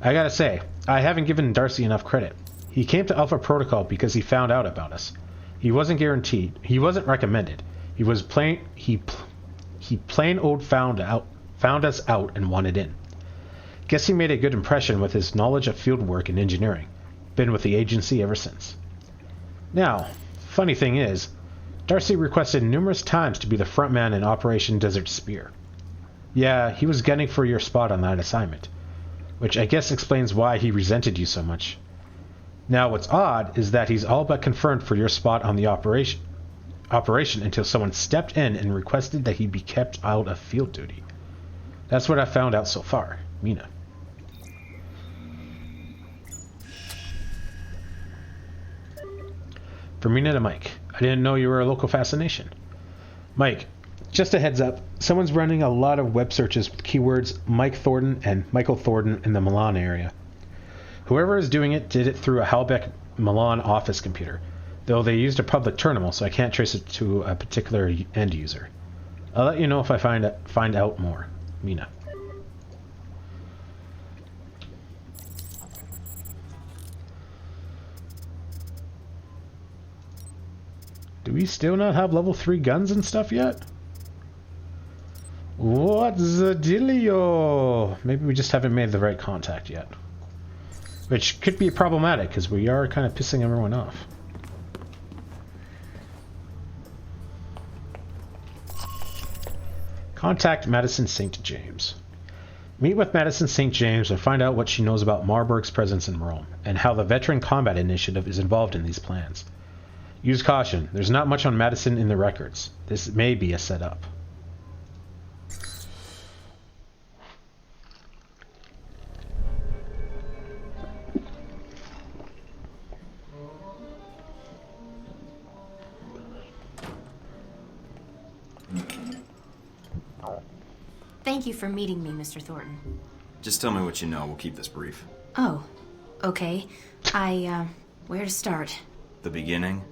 I gotta say, I haven't given Darcy enough credit. He came to Alpha Protocol because he found out about us. He wasn't guaranteed. He wasn't recommended. He was plain old found us out and wanted in. Guess he made a good impression with his knowledge of field work and engineering. Been with the agency ever since. Now, funny thing is, Darcy requested numerous times to be the front man in Operation Desert Spear. Yeah, he was gunning for your spot on that assignment, which I guess explains why he resented you so much. Now, what's odd is that he's all but confirmed for your spot on the operation until someone stepped in and requested that he be kept out of field duty. That's what I found out so far. Mina. From Mina to Mike. I didn't know you were a local fascination. Mike, just a heads up. Someone's running a lot of web searches with keywords Mike Thornton and Michael Thornton in the Milan area. Whoever is doing it did it through a Halbeck Milan office computer, though they used a public terminal, so I can't trace it to a particular end user. I'll let you know if I find out more. Mina. Do we still not have level 3 guns and stuff yet? What's the dealio? Maybe we just haven't made the right contact yet. Which could be problematic, because we are kind of pissing everyone off. Contact Madison St. James. Meet with Madison St. James and find out what she knows about Marburg's presence in Rome, and how the Veteran Combat Initiative is involved in these plans. Use caution. There's not much on Madison in the records. This may be a setup. Thank you for meeting me, Mr. Thornton. Just tell me what you know. We'll keep this brief. Oh, okay. Where to start? The beginning?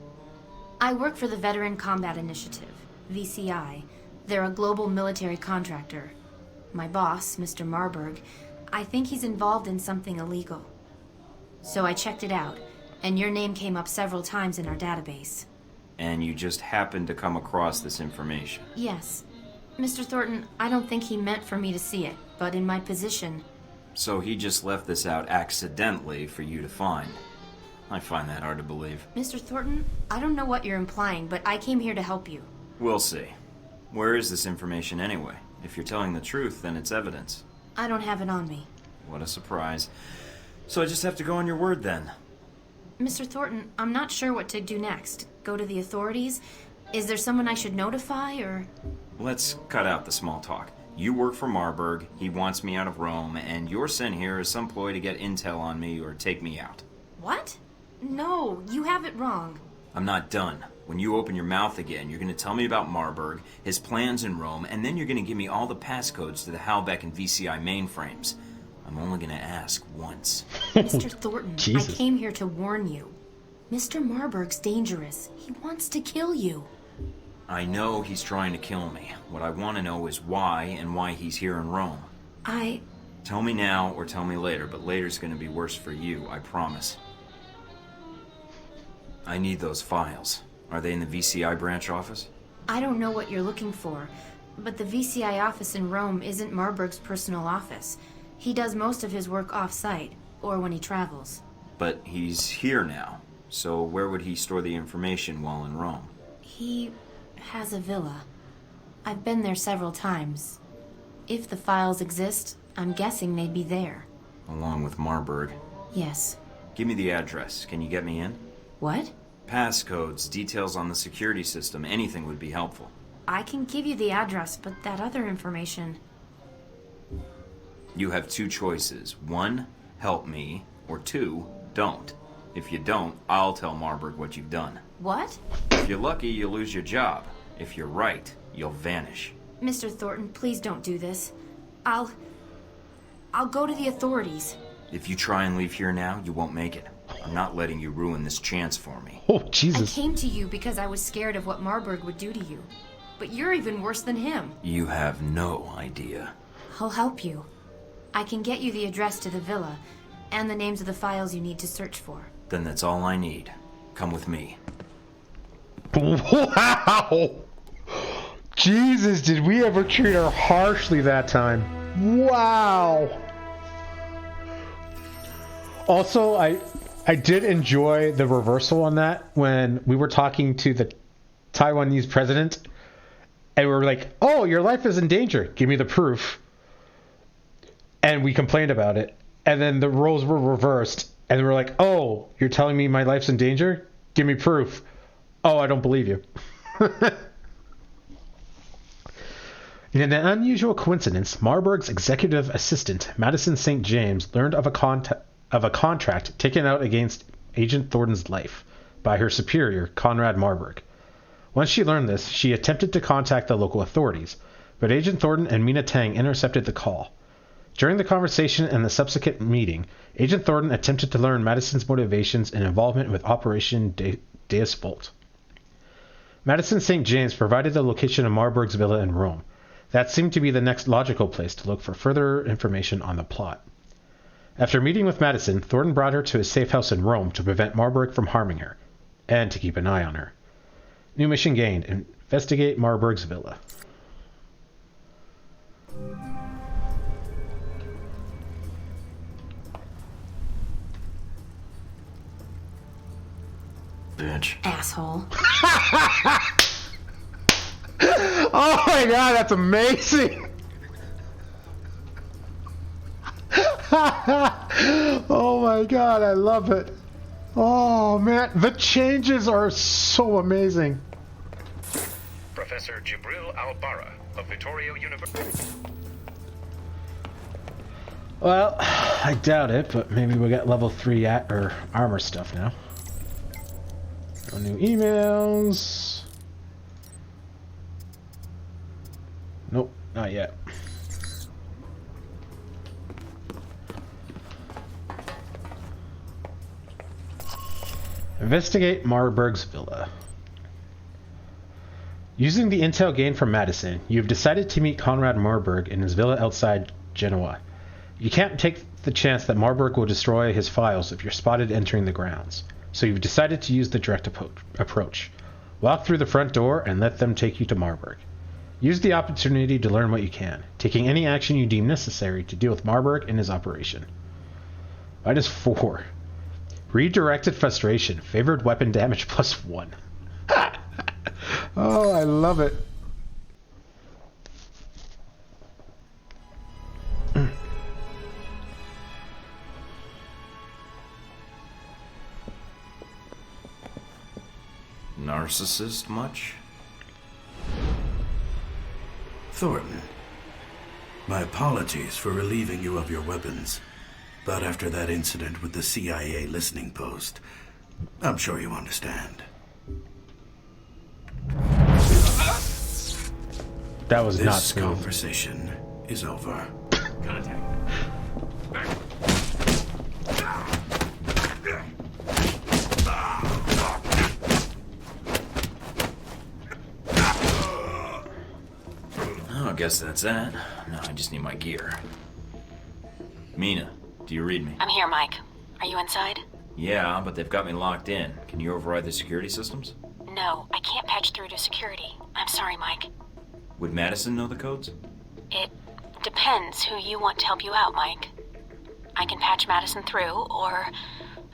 I work for the Veteran Combat Initiative, VCI. They're a global military contractor. My boss, Mr. Marburg, I think he's involved in something illegal. So I checked it out, and your name came up several times in our database. And you just happened to come across this information? Yes. Mr. Thornton, I don't think he meant for me to see it, but in my position... So he just left this out accidentally for you to find. I find that hard to believe. Mr. Thornton, I don't know what you're implying, but I came here to help you. We'll see. Where is this information anyway? If you're telling the truth, then it's evidence. I don't have it on me. What a surprise. So I just have to go on your word then. Mr. Thornton, I'm not sure what to do next. Go to the authorities? Is there someone I should notify, or...? Let's cut out the small talk. You work for Marburg, he wants me out of Rome, and you're sent here as some ploy to get intel on me or take me out. What? No, you have it wrong. I'm not done. When you open your mouth again, you're going to tell me about Marburg, his plans in Rome, and then you're going to give me all the passcodes to the Halbeck and VCI mainframes. I'm only going to ask once. Mr. Thornton, Jesus. I came here to warn you. Mr. Marburg's dangerous. He wants to kill you. I know he's trying to kill me. What I want to know is why and why he's here in Rome. Tell me now or tell me later, but later's going to be worse for you, I promise. I need those files. Are they in the VCI branch office? I don't know what you're looking for, but the VCI office in Rome isn't Marburg's personal office. He does most of his work off-site, or when he travels. But he's here now, so where would he store the information while in Rome? He has a villa. I've been there several times. If the files exist, I'm guessing they'd be there. Along with Marburg. Yes. Give me the address. Can you get me in? What? Passcodes, details on the security system, anything would be helpful. I can give you the address, but that other information... You have two choices. One, help me, or two, don't. If you don't, I'll tell Marburg what you've done. What? If you're lucky, you'll lose your job. If you're right, you'll vanish. Mr. Thornton, please don't do this. I'll go to the authorities. If you try and leave here now, you won't make it. I'm not letting you ruin this chance for me. Oh, Jesus. I came to you because I was scared of what Marburg would do to you. But you're even worse than him. You have no idea. I'll help you. I can get you the address to the villa, and the names of the files you need to search for. Then that's all I need. Come with me. Wow! Jesus, did we ever treat her harshly that time? Wow! Also, I did enjoy the reversal on that when we were talking to the Taiwanese president, and we were like, oh, your life is in danger. Give me the proof. And we complained about it. And then the roles were reversed. And we were like, oh, you're telling me my life's in danger? Give me proof. Oh, I don't believe you. In an unusual coincidence, Marburg's executive assistant, Madison St. James, learned of a contract taken out against Agent Thornton's life. by her superior, Conrad Marburg. Once she learned this, she attempted to contact the local authorities, but Agent Thornton and Mina Tang intercepted the call. During the conversation and the subsequent meeting, Agent Thornton attempted to learn Madison's motivations and involvement with Operation Deus Vult. Madison St. James provided the location of Marburg's villa in Rome. That seemed to be the next logical place to look for further information on the plot. After meeting with Madison, Thornton brought her to his safe house in Rome to prevent Marburg from harming her, and to keep an eye on her. New mission gained. Investigate Marburg's villa. Bitch. Asshole. Oh my god, that's amazing! Oh my god, I love it. Oh man, the changes are so amazing. Professor Jibril Al-Bara of Vittorio University. Well, I doubt it, but maybe we'll get level 3 or armor stuff now. No new emails. Nope, not yet. Investigate Marburg's villa. Using the intel gained from Madison, you've decided to meet Conrad Marburg in his villa outside Genoa. You can't take the chance that Marburg will destroy his files if you're spotted entering the grounds, so you've decided to use the direct approach. Walk through the front door and let them take you to Marburg. Use the opportunity to learn what you can, taking any action you deem necessary to deal with Marburg and his operation. -4. Redirected frustration. Favored weapon damage +1. Oh, I love it. Narcissist much? Thornton, my apologies for relieving you of your weapons. But after that incident with the CIA listening post, I'm sure you understand. That was not This smooth. conversation is over. Contact. Oh, I guess that's that. Now I just need my gear. Mina, do you read me? I'm here, Mike. Are you inside? Yeah, but they've got me locked in. Can you override the security systems? No, I can't patch through to security. I'm sorry, Mike. Would Madison know the codes? It depends who you want to help you out, Mike. I can patch Madison through, or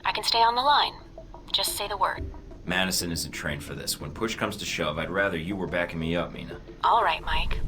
I can stay on the line. Just say the word. Madison isn't trained for this. When push comes to shove, I'd rather you were backing me up, Mina. All right, Mike.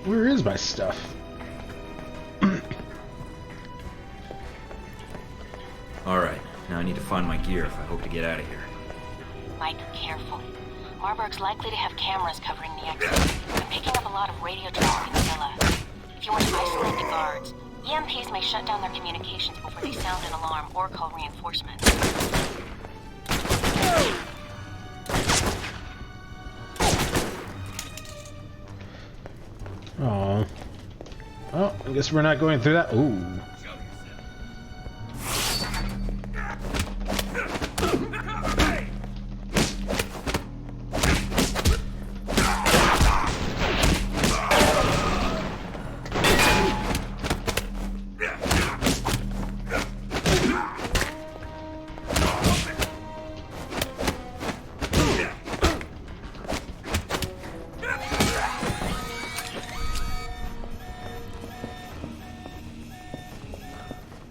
Where is my stuff? Alright, now I need to find my gear if I hope to get out of here. Mike, careful. Marburg's likely to have cameras covering the exit. I'm picking up a lot of radio traffic in the villa. If you want to isolate the guards, EMPs may shut down their communications before they sound an alarm or call reinforcements. Oh. Oh, I guess we're not going through that. Ooh.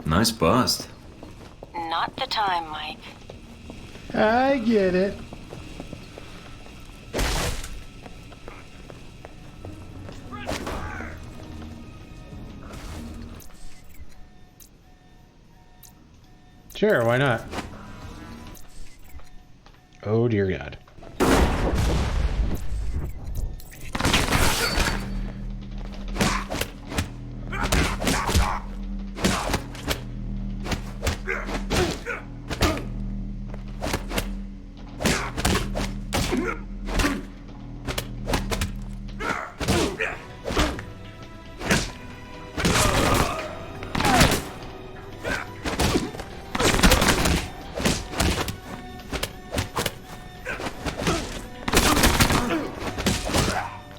Nice bust. Not the time, Mike. I get it. Sure, why not? Oh dear God.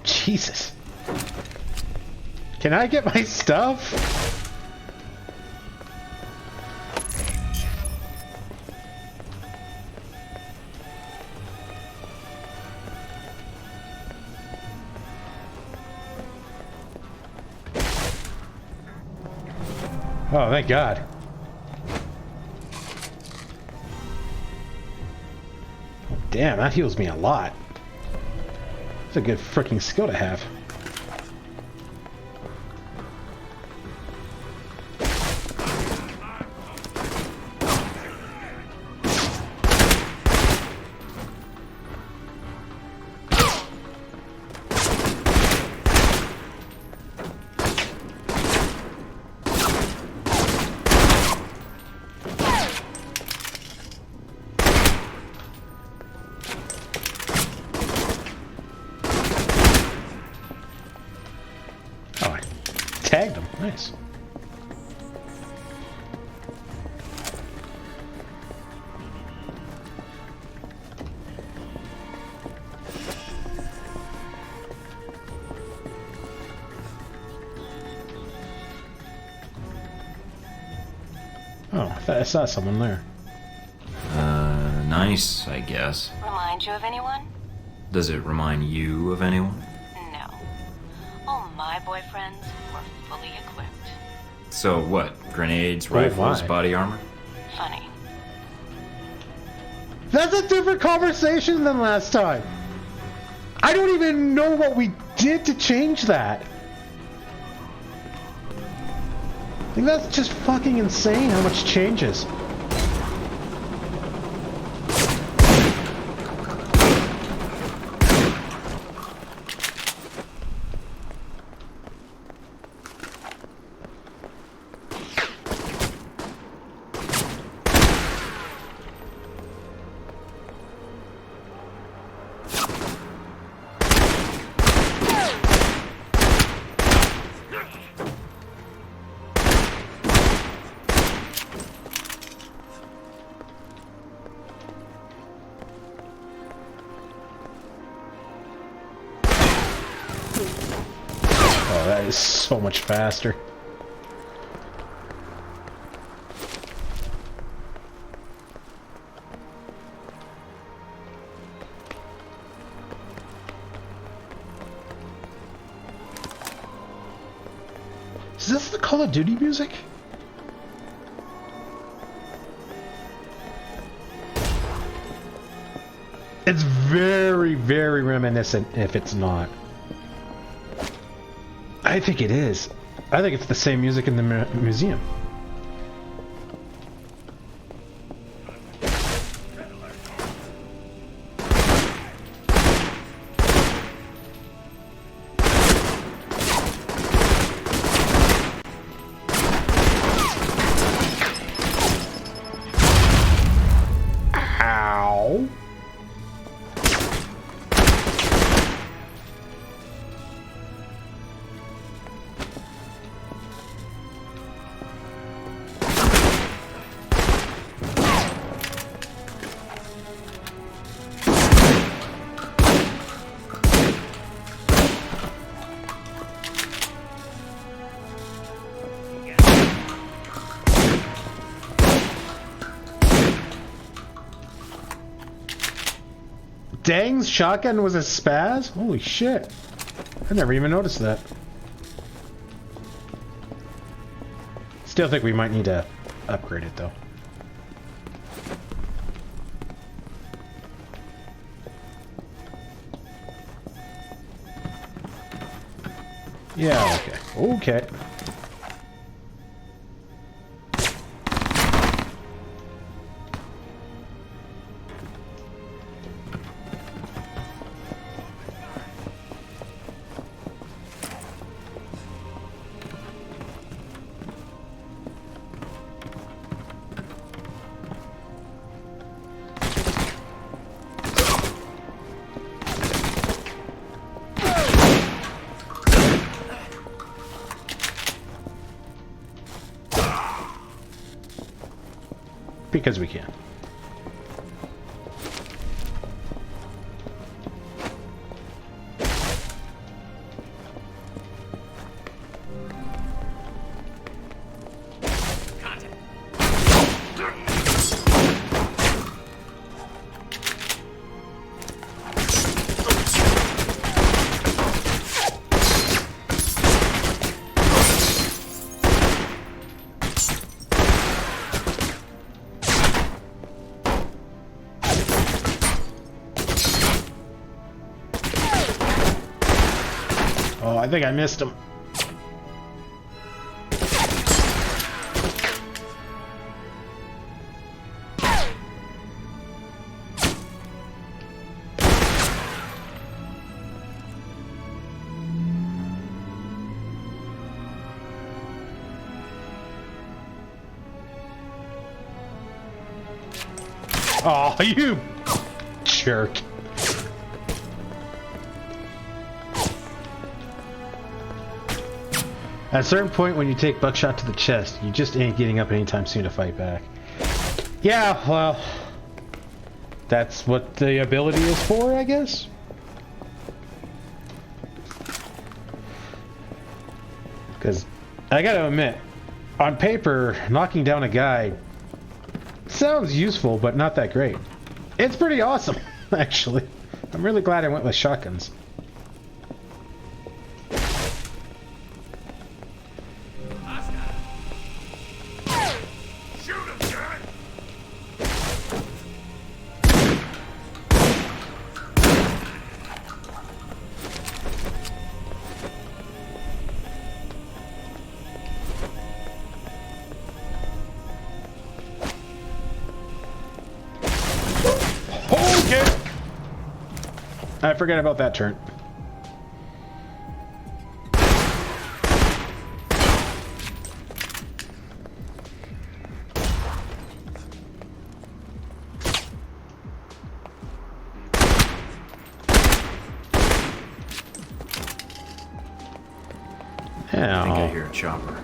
Jesus. Can I get my stuff? Oh, thank God. Damn, that heals me a lot. It's a good freaking skill to have. Tagged him. Nice. Oh, I thought I saw someone there. Nice, I guess. Remind you of anyone? Does it remind you of anyone? No. All my boyfriends were fully equipped. So what? Grenades, rifles, my. body armor? Funny. That's a different conversation than last time. I don't even know what we did to change that. I think that's just fucking insane how much changes. Oh, that is so much faster. Is this the Call of Duty music? It's very, very reminiscent if it's not. I think it is. I think it's the same music in the museum. Ow. Dang's shotgun was a spaz? Holy shit. I never even noticed that. Still think we might need to upgrade it though. Yeah, okay. Okay. because we can. Oh, I think I missed him. Oh, you jerk. At a certain point when you take buckshot to the chest, you just ain't getting up anytime soon to fight back. Yeah, well, that's what the ability is for, I guess? Because, I gotta admit, on paper, knocking down a guy sounds useful, but not that great. It's pretty awesome, actually. I'm really glad I went with shotguns. I forgot about that turn. I think I hear a chopper.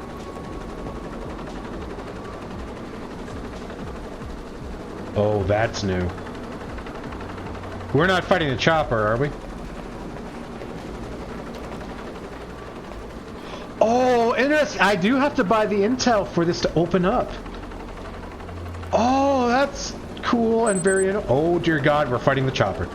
Oh, that's new. We're not fighting the chopper, are we? Oh, interesting. I do have to buy the intel for this to open up. Oh, that's cool and very... Oh, dear God, we're fighting the chopper.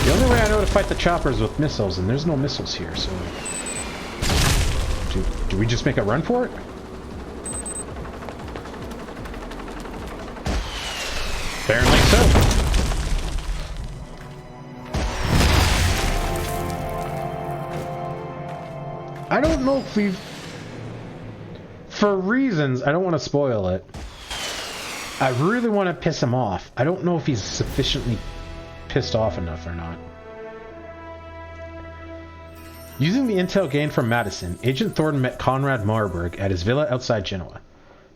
The only way I know to fight the choppers with missiles, and there's no missiles here, so... Do we just make a run for it? Apparently so. I don't know if we've... For reasons, I don't want to spoil it. I really want to piss him off. I don't know if he's sufficiently pissed off enough or not. Using the intel gained from Madison, Agent Thornton met Conrad Marburg at his villa outside Genoa.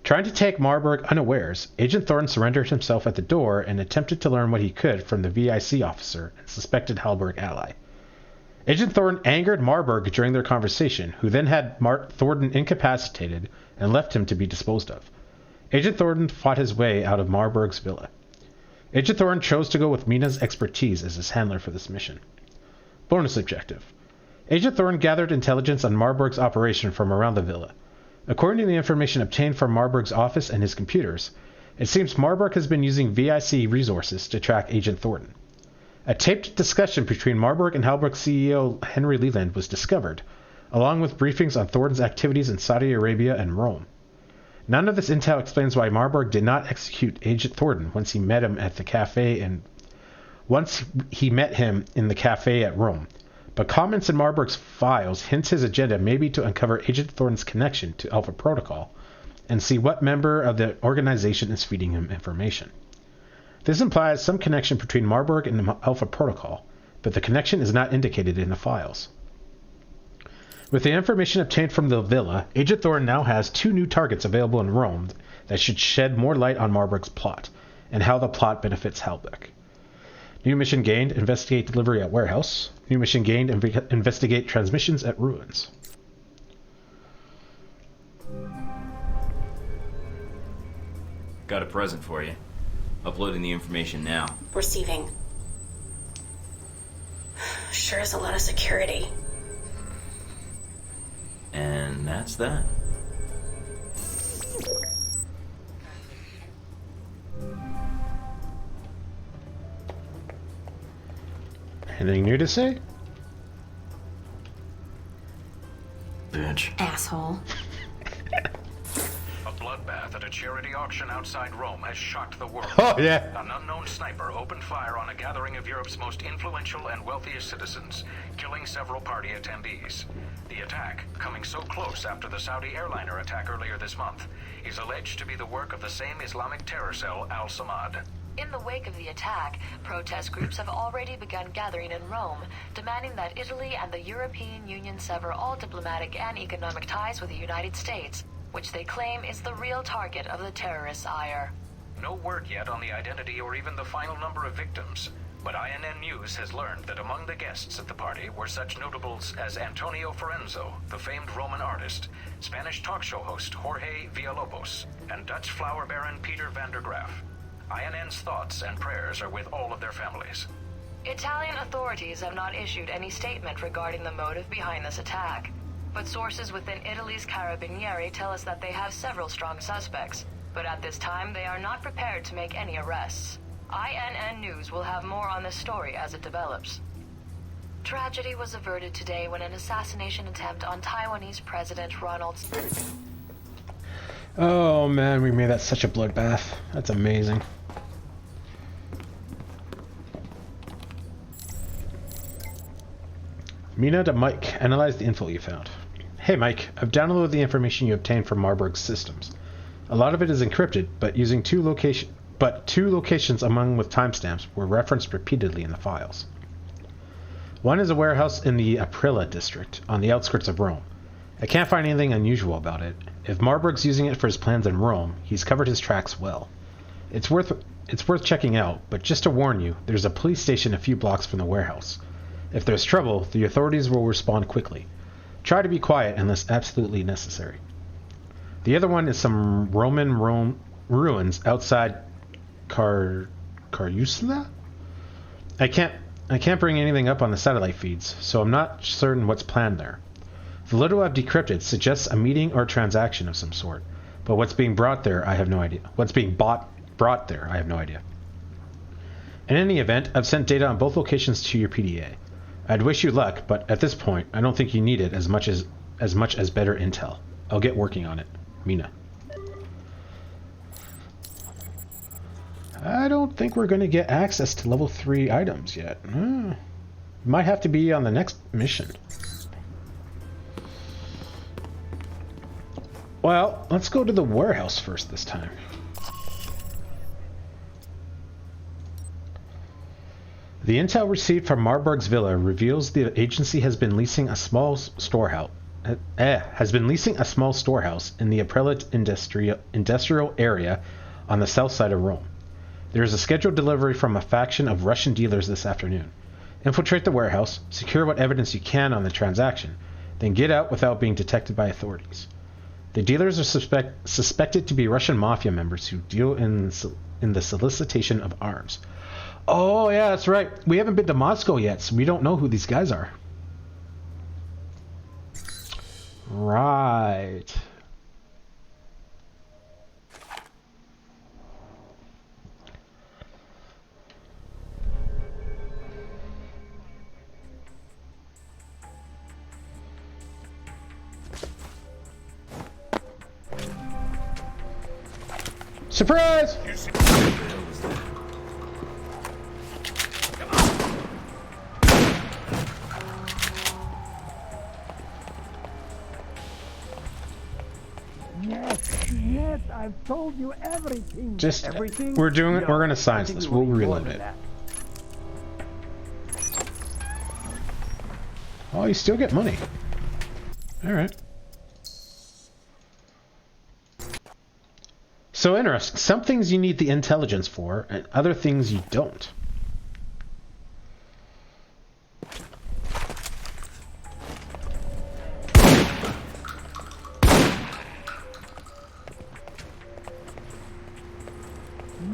Trying to take Marburg unawares, Agent Thornton surrendered himself at the door and attempted to learn what he could from the VIC officer and suspected Halberg ally. Agent Thornton angered Marburg during their conversation, who then had Thornton incapacitated and left him to be disposed of. Agent Thornton fought his way out of Marburg's villa. Agent Thornton chose to go with Mina's expertise as his handler for this mission. Bonus objective. Agent Thornton gathered intelligence on Marburg's operation from around the villa. According to the information obtained from Marburg's office and his computers, it seems Marburg has been using VIC resources to track Agent Thornton. A taped discussion between Marburg and Halberg CEO Henry Leland was discovered, along with briefings on Thornton's activities in Saudi Arabia and Rome. None of this intel explains why Marburg did not execute Agent Thornton once he met him in the cafe at Rome. But comments in Marburg's files hints his agenda may be to uncover Agent Thornton's connection to Alpha Protocol and see what member of the organization is feeding him information. This implies some connection between Marburg and Alpha Protocol, but the connection is not indicated in the files. With the information obtained from the villa, Agent Thorne now has 2 new targets available in Rome that should shed more light on Marburg's plot, and how the plot benefits Halbech. New mission gained, investigate delivery at warehouse. New mission gained, investigate transmissions at ruins. Got a present for you. Uploading the information now. Receiving. Sure is a lot of security. And that's that. Anything new to say? Bitch. Asshole. A bloodbath at a charity auction outside Rome has shocked the world. Oh, yeah. An unknown sniper opened fire on a gathering of Europe's most influential and wealthiest citizens, killing several party attendees. The attack, coming so close after the Saudi airliner attack earlier this month, is alleged to be the work of the same Islamic terror cell, Al-Samad. In the wake of the attack, protest groups have already begun gathering in Rome, demanding that Italy and the European Union sever all diplomatic and economic ties with the United States, which they claim is the real target of the terrorists' ire. No word yet on the identity or even the final number of victims, but INN News has learned that among the guests at the party were such notables as Antonio Forenzo, the famed Roman artist, Spanish talk show host Jorge Villalobos, and Dutch flower baron Peter van der Graaf. INN's thoughts and prayers are with all of their families. Italian authorities have not issued any statement regarding the motive behind this attack, but sources within Italy's Carabinieri tell us that they have several strong suspects, but at this time they are not prepared to make any arrests. INN News will have more on this story as it develops. Tragedy was averted today when an assassination attempt on Taiwanese President Ronald... Oh man, we made that such a bloodbath. That's amazing. Mina to Mike, analyze the info you found. Hey Mike, I've downloaded the information you obtained from Marburg's systems. A lot of it is encrypted, but two locations among with timestamps were referenced repeatedly in the files. One is a warehouse in the Aprila district, on the outskirts of Rome. I can't find anything unusual about it. If Marburg's using it for his plans in Rome, he's covered his tracks well. It's worth checking out, but just to warn you, there's a police station a few blocks from the warehouse. If there's trouble, the authorities will respond quickly. Try to be quiet unless absolutely necessary. The other one is some Roman ruins outside Carusla? I can't bring anything up on the satellite feeds, so I'm not certain what's planned there. The little I've decrypted suggests a meeting or transaction of some sort, but what's being brought there, I have no idea. What's being brought there, I have no idea. In any event, I've sent data on both locations to your PDA. I'd wish you luck, but at this point, I don't think you need it as much as better intel. I'll get working on it. Mina. I don't think we're going to get access to level 3 items yet. Might have to be on the next mission. Well, let's go to the warehouse first this time. The intel received from Marburg's villa reveals the agency has been leasing a small storehouse. In the Aprila industrial area on the south side of Rome. There is a scheduled delivery from a faction of Russian dealers this afternoon. Infiltrate the warehouse, secure what evidence you can on the transaction, then get out without being detected by authorities. The dealers are suspected to be Russian mafia members who deal in the solicitation of arms. Oh, yeah, that's right. We haven't been to Moscow yet, so we don't know who these guys are. Right. Surprise! Yes, I've told you everything. We're gonna science this. We'll reload it. Oh, you still get money. Alright. So interesting. Some things you need the intelligence for, and other things you don't.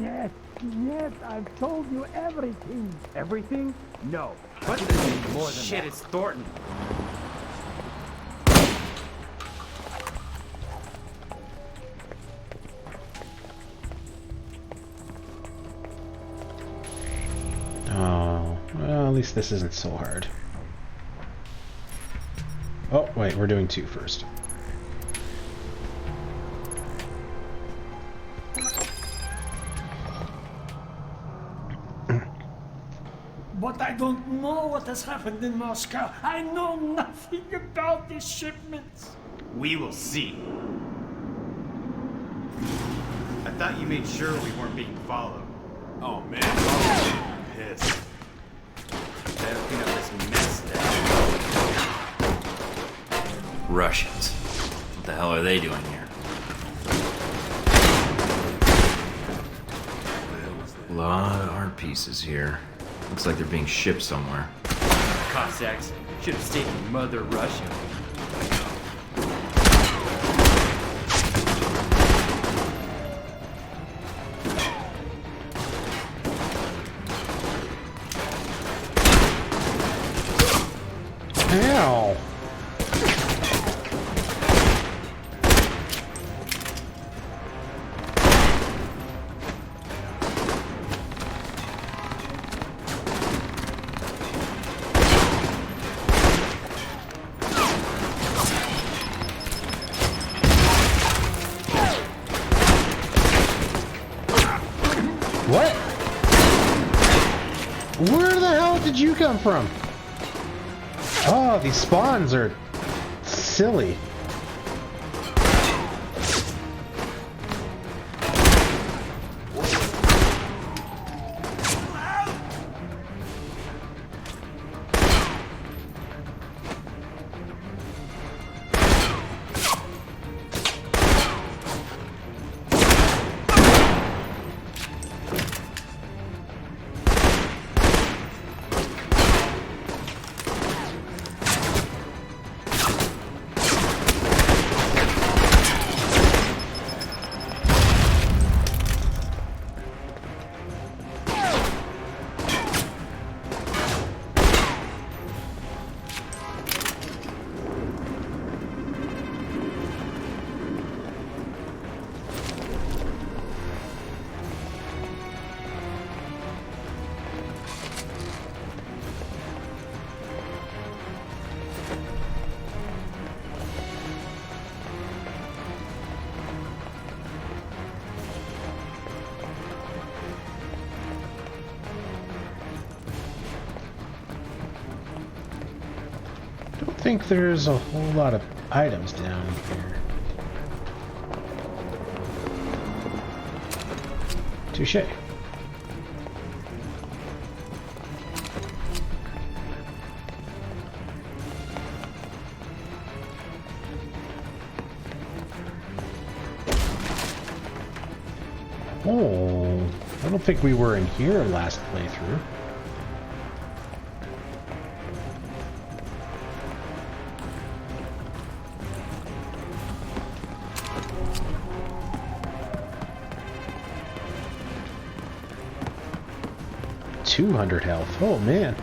Yes, yes, I've told you everything. Everything? No. What? More than shit, that. It's Thornton. Oh, well, at least this isn't so hard. Oh, wait, we're doing 2 first. But I don't know what has happened in Moscow. I know nothing about these shipments. We will see. I thought you made sure we weren't being followed. Oh man, I'm pissed. Better clean up this mess then. Russians. What the hell are they doing here? A lot of art pieces here. Looks like they're being shipped somewhere. Cossacks should have stayed in Mother Russia. Ow! What? Where the hell did you come from? Oh, these spawns are silly. I think there's a whole lot of items down here. Touche. Oh, I don't think we were in here last playthrough. $200 health. Oh man.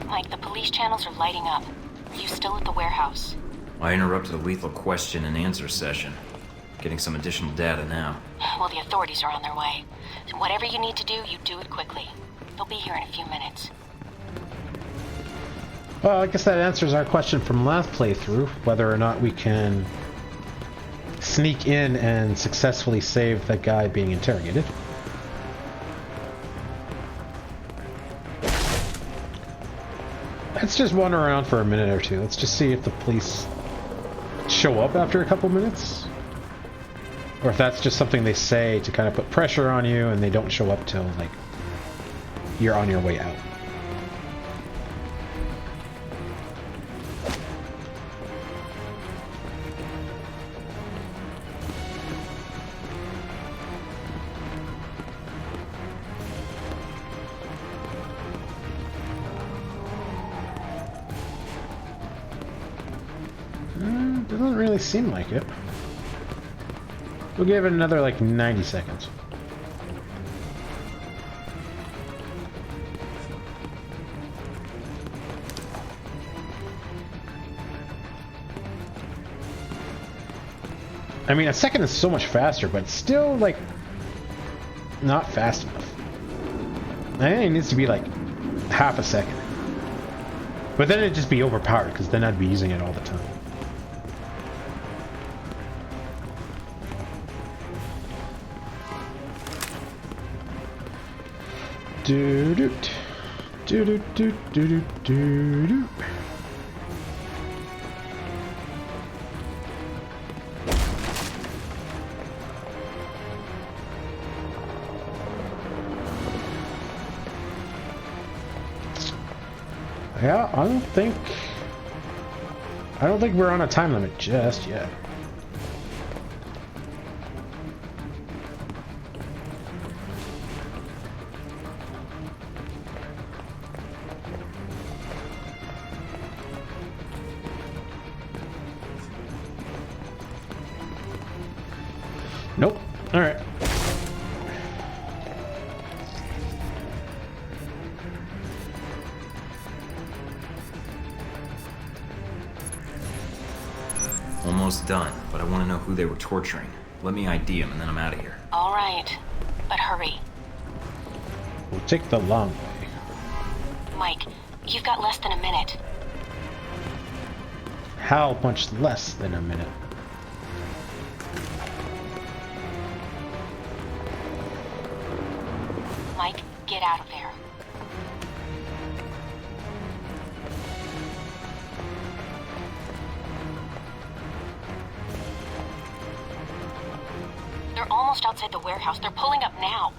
Mike, the police channels are lighting up. Are you still at the warehouse? I interrupted a lethal question and answer session. Getting some additional data now. Well, the authorities are on their way. So whatever you need to do, you do it quickly. They'll be here in a few minutes. Well, I guess that answers our question from last playthrough, whether or not we can sneak in and successfully save that guy being interrogated. Let's just wander around for a minute or two. Let's just see if the police show up after a couple minutes. Or if that's just something they say to kind of put pressure on you and they don't show up till, like, you're on your way out. Doesn't really seem like it. We'll give it another, like, 90 seconds. I mean, a second is so much faster, but still, like, not fast enough. I think it needs to be, like, half a second. But then it'd just be overpowered, because then I'd be using it all the time. Do-do-do. Do-do-do-do-do-do-do. Yeah, I don't think we're on a time limit just yet. Nope. All right. Almost done, but I want to know who they were torturing. Let me ID them and then I'm out of here. All right, but hurry. We'll take the long way. Mike, you've got less than a minute. How much less than a minute? Mike, get out of there. They're almost outside the warehouse. They're pulling up now.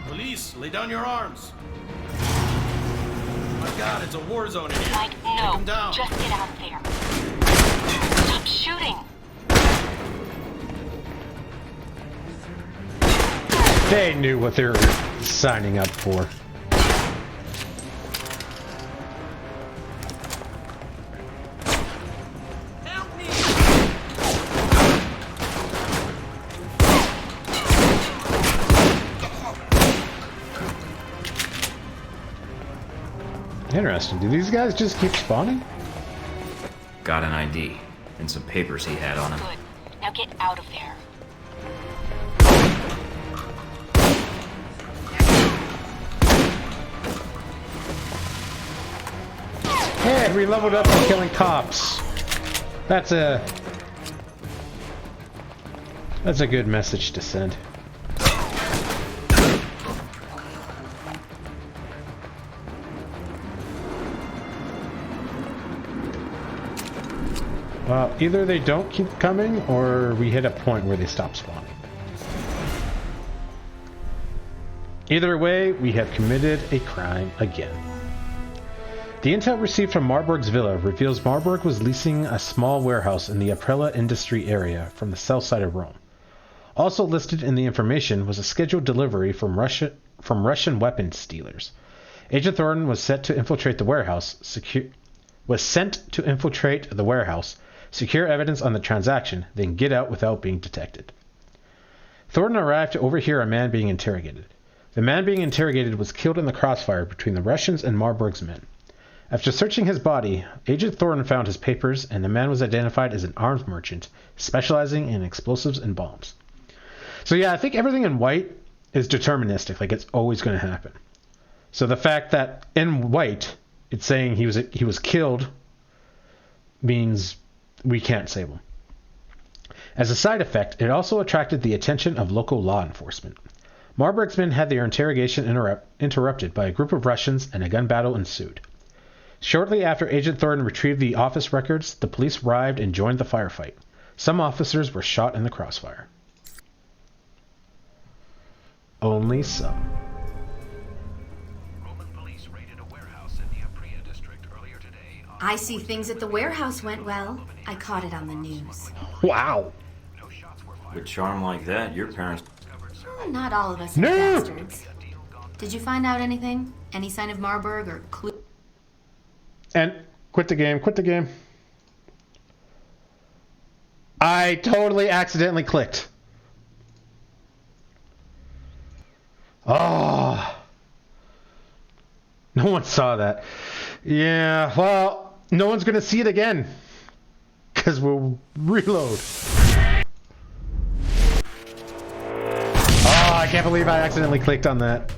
Police, lay down your arms. My God, it's a war zone in here. Mike, no. Take them down. Just get out of there. Stop shooting. They knew what they were signing up for. Interesting. Do these guys just keep spawning? Got an ID and some papers he had on him. Good. Now get out of there. Hey, we leveled up on killing cops. That's a good message to send. Well, either they don't keep coming, or we hit a point where they stop spawning. Either way, we have committed a crime again. The intel received from Marburg's villa reveals Marburg was leasing a small warehouse in the Aprella industry area from the south side of Rome. Also listed in the information was a scheduled delivery from Russian weapons dealers. Agent Thornton was sent to infiltrate the warehouse, secure evidence on the transaction, then get out without being detected. Thornton arrived to overhear a man being interrogated. The man being interrogated was killed in the crossfire between the Russians and Marburg's men. After searching his body, Agent Thornton found his papers, and the man was identified as an arms merchant specializing in explosives and bombs. So yeah, I think everything in white is deterministic, like it's always going to happen. So the fact that in white it's saying he was killed means we can't save him. As a side effect, it also attracted the attention of local law enforcement. Marburg's men had their interrogation interrupted by a group of Russians, and a gun battle ensued. Shortly after Agent Thornton retrieved the office records, the police arrived and joined the firefight. Some officers were shot in the crossfire. Only some. Roman police raided a warehouse in the Apria district earlier today. I see things at the warehouse went well. I caught it on the news. Wow. With charm like that, your parents... Not all of us are bastards. Did you find out anything? Any sign of Marburg or clue? And quit the game. I totally accidentally clicked. Oh. No one saw that. Yeah, well, no one's going to see it again. Because we'll reload. Oh, I can't believe I accidentally clicked on that.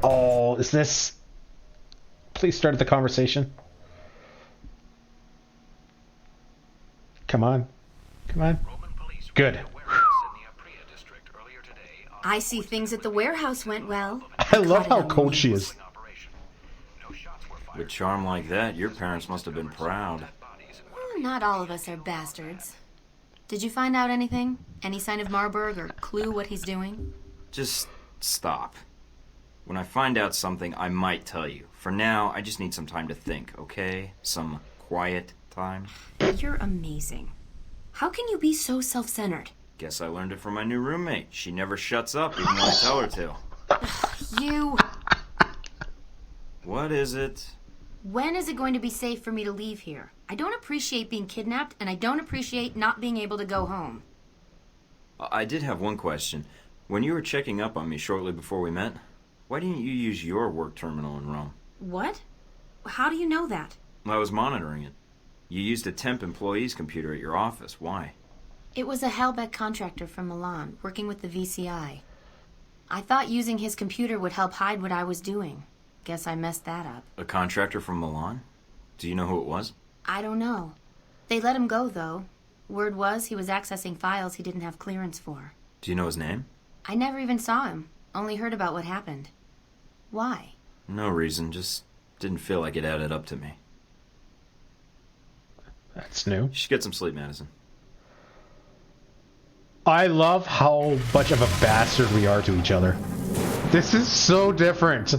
Oh, is this... Please start the conversation. Come on. Good. I see things at the warehouse went well. I love how cold she is. With charm like that, your parents must have been proud. Not all of us are bastards. Did you find out anything? Any sign of Marburg or clue what he's doing? Just stop. When I find out something, I might tell you. For now, I just need some time to think, okay? Some quiet time. You're amazing. How can you be so self-centered? Guess I learned it from my new roommate. She never shuts up even when I tell her to. You... What is it? When is it going to be safe for me to leave here? I don't appreciate being kidnapped, and I don't appreciate not being able to go home. I did have one question. When you were checking up on me shortly before we met, why didn't you use your work terminal in Rome? What? How do you know that? I was monitoring it. You used a temp employee's computer at your office. Why? It was a Helbeck contractor from Milan, working with the VCI. I thought using his computer would help hide what I was doing. Guess I messed that up. A contractor from Milan? Do you know who it was? I don't know. They let him go, though. Word was he was accessing files he didn't have clearance for. Do you know his name? I never even saw him. Only heard about what happened. Why? No reason. Just didn't feel like it added up to me. That's new. You should get some sleep, Madison. I love how much of a bastard we are to each other. This is so different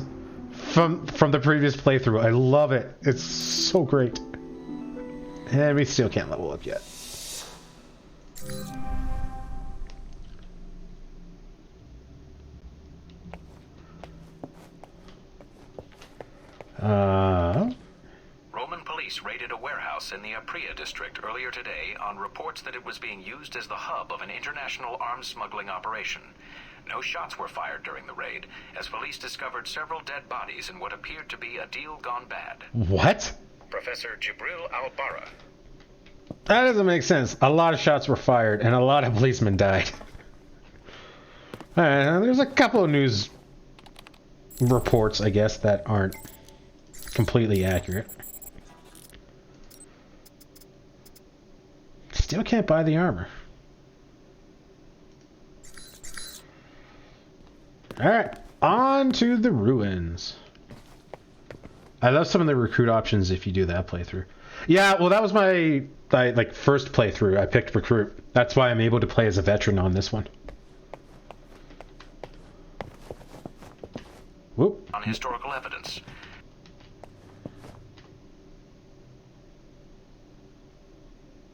from the previous playthrough. I love it. It's so great. And we still can't level up yet. Roman police raided a warehouse in the Apria district earlier today on reports that it was being used as the hub of an international arms smuggling operation. No shots were fired during the raid, as police discovered several dead bodies in what appeared to be a deal gone bad. What? Professor Jibril Al-Barra. That doesn't make sense. A lot of shots were fired, and a lot of policemen died. There's a couple of news reports, I guess, that aren't completely accurate. Still can't buy the armor. Alright, on to the ruins. I love some of the recruit options if you do that playthrough. Yeah, well, that was my first playthrough. I picked recruit. That's why I'm able to play as a veteran on this one. Whoop. On historical evidence.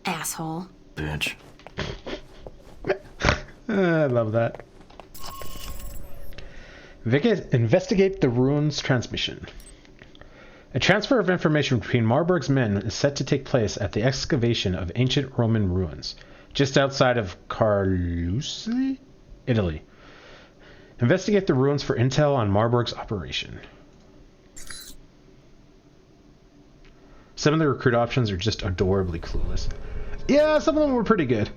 Asshole. Bitch. I love that. Investigate the ruins transmission. A transfer of information between Marburg's men is set to take place at the excavation of ancient Roman ruins, just outside of Carlusi, Italy. Investigate the ruins for intel on Marburg's operation. Some of the recruit options are just adorably clueless. Yeah, some of them were pretty good.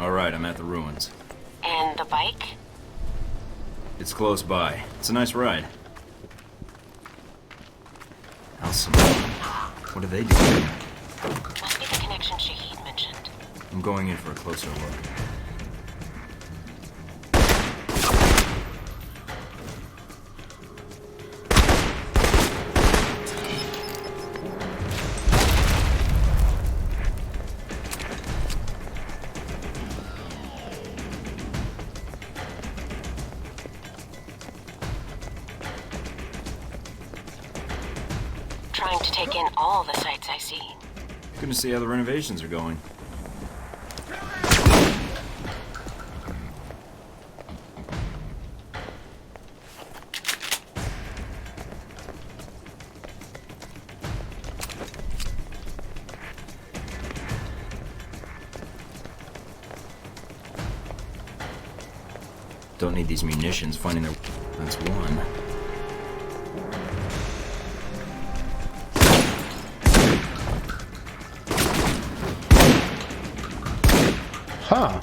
Alright, I'm at the ruins. And the bike? It's close by. It's a nice ride. Al-Samad. What are they doing? Must be the connection Shahid mentioned. I'm going in for a closer look. Trying to take in all the sights I see. Gonna see how the renovations are going. Don't need these munitions finding their... That's one. Huh.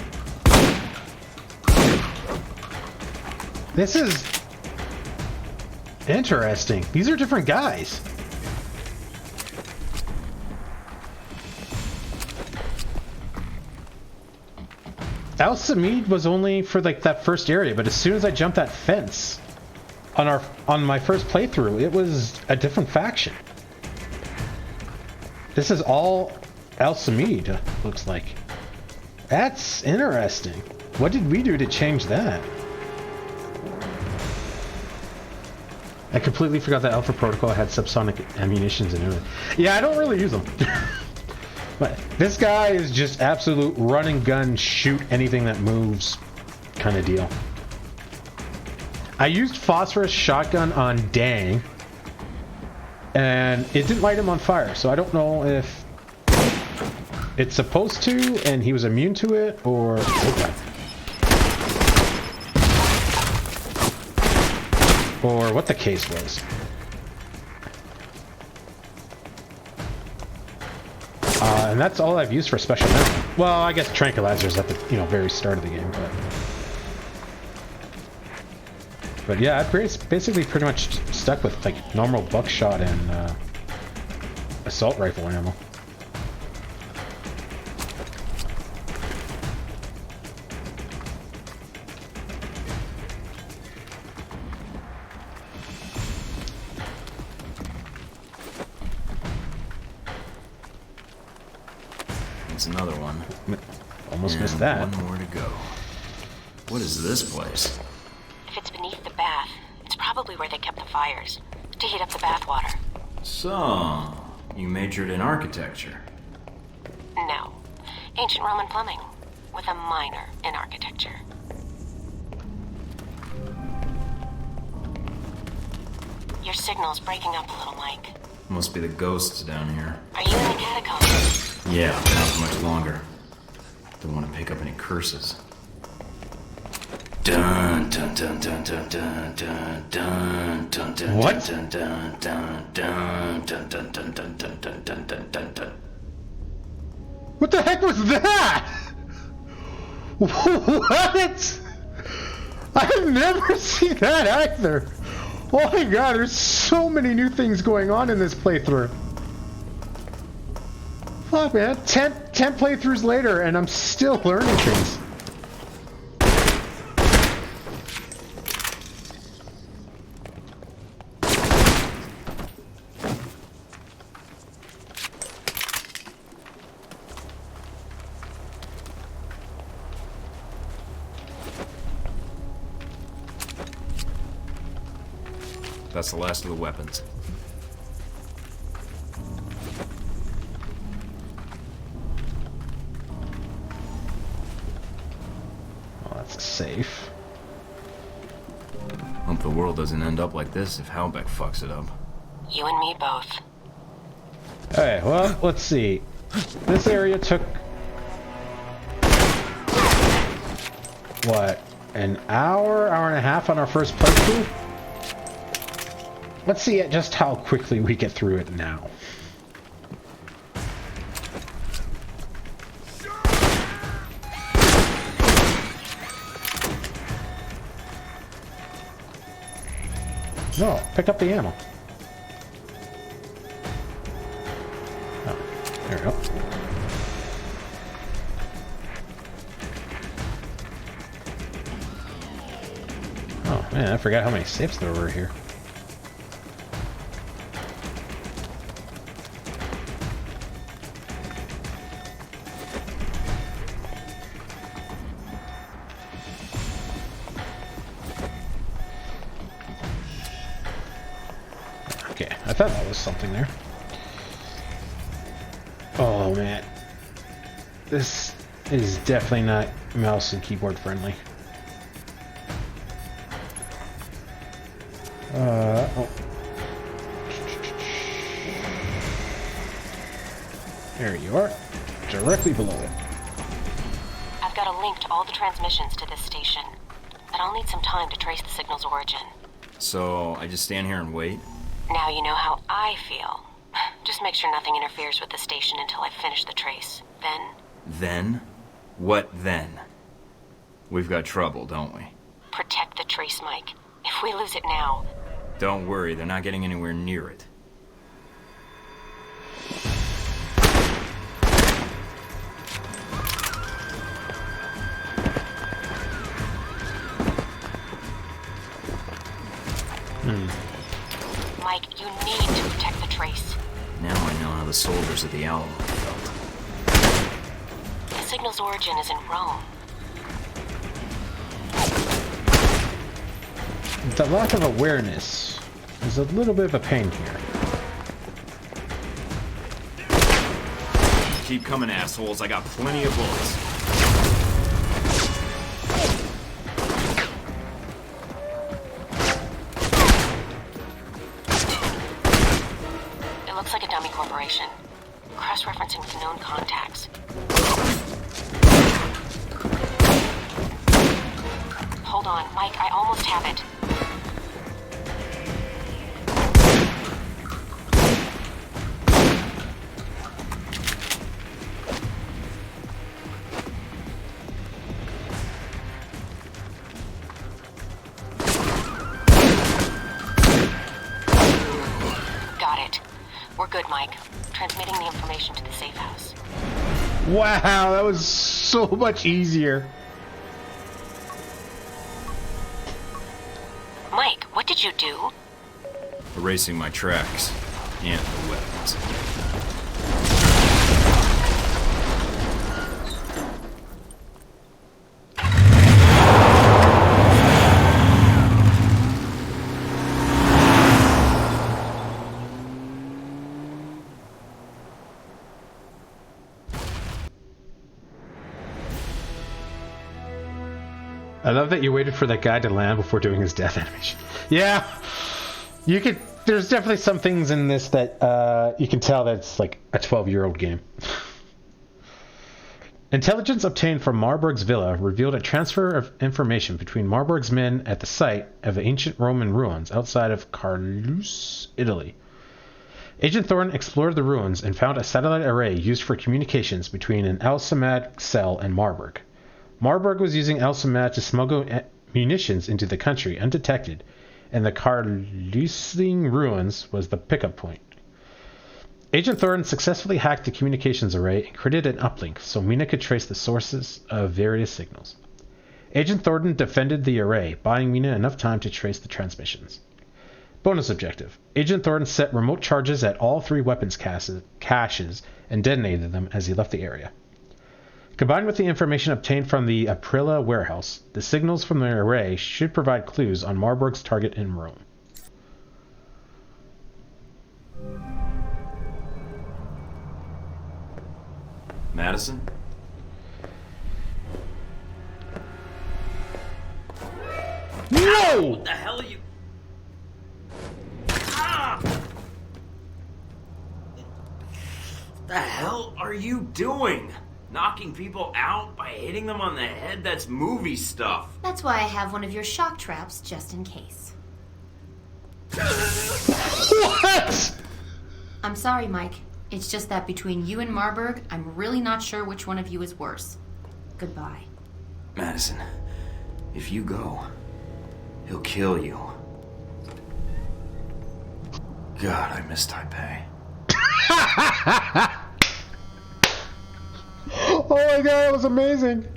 This is interesting. These are different guys. Al-Samad was only for like that first area, but as soon as I jumped that fence on my first playthrough, it was a different faction. This is all Al-Samad, looks like. That's interesting. What did we do to change that? I completely forgot that Alpha Protocol had subsonic ammunitions in it. Yeah, I don't really use them. But this guy is just absolute run and gun, shoot anything that moves kind of deal. I used phosphorus shotgun on Dang, and it didn't light him on fire, so I don't know if it's supposed to and he was immune to it, or... Okay. Or what the case was. And that's all I've used for special ammo. Well, I guess tranquilizers at the very start of the game, but yeah, I've basically pretty much stuck with like normal buckshot and assault rifle ammo. Another one. Almost missed that. One more to go. What is this place? If it's beneath the bath, it's probably where they kept the fires, to heat up the bath water. So, you majored in architecture? No. Ancient Roman plumbing, with a minor in architecture. Your signal's breaking up a little, Mike. Must be the ghosts down here. Are you in the catacombs? Yeah, not for much longer. Don't want to pick up any curses. Dun dun dun dun dun dun dun dun dun dun. What? Dun dun dun dun dun dun dun dun dun dun dun dun dun dun. What the heck was that? What? I've never seen that either. Oh my god, there's so many new things going on in this playthrough. Fuck, man. 10 playthroughs later, and I'm still learning things. That's the last of the weapons. Safe. Hope the world doesn't end up like this if Halbeck fucks it up. You and me both. Alright, well, let's see. This area took... what? An hour and a half on our first playthrough? Let's see just how quickly we get through it now. No, pick up the ammo. Oh, there we go. Oh man, I forgot how many safes there were here. Okay, I thought that was something there. Oh man. This is definitely not mouse and keyboard friendly. Oh. There you are. Directly below it. I've got a link to all the transmissions to this station, but I'll need some time to trace the signal's origin. So, I just stand here and wait? Now you know how I feel. Just make sure nothing interferes with the station until I finish the trace. Then... Then? What then? We've got trouble, don't we? Protect the trace, Mike. If we lose it now... Don't worry, they're not getting anywhere near it. Mike, you need to protect the trace. Now I know how the soldiers at the Alamo felt. The signal's origin is in Rome. The lack of awareness is a little bit of a pain here. Keep coming, assholes. I got plenty of bullets. It looks like a dummy corporation. Cross-referencing with known contacts. Hold on, Mike, I almost have it. Got it. We're good, Mike. Transmitting the information to the safe house. Wow, that was so much easier. Mike, what did you do? Erasing my tracks. And the weapons. I love that you waited for that guy to land before doing his death animation. Yeah, you could. There's definitely some things in this that you can tell that it's like a 12-year-old game. Intelligence obtained from Marburg's villa revealed a transfer of information between Marburg's men at the site of ancient Roman ruins outside of Carluce, Italy. Agent Thornton explored the ruins and found a satellite array used for communications between an Al-Samad cell and Marburg. Marburg was using Al-Samad to smuggle munitions into the country undetected, and the Carlusing ruins was the pickup point. Agent Thornton successfully hacked the communications array and created an uplink so Mina could trace the sources of various signals. Agent Thornton defended the array, buying Mina enough time to trace the transmissions. Bonus objective. Agent Thornton set remote charges at all 3 weapons caches and detonated them as he left the area. Combined with the information obtained from the Aprila warehouse, the signals from the array should provide clues on Marburg's target in Rome. Madison? No! What the hell are you... Ah! What the hell are you doing? Knocking people out by hitting them on the head? That's movie stuff. That's why I have one of your shock traps just in case. What? I'm sorry, Mike. It's just that between you and Marburg, I'm really not sure which one of you is worse. Goodbye. Madison, if you go, he'll kill you. God, I miss Taipei. Oh my god, that was amazing.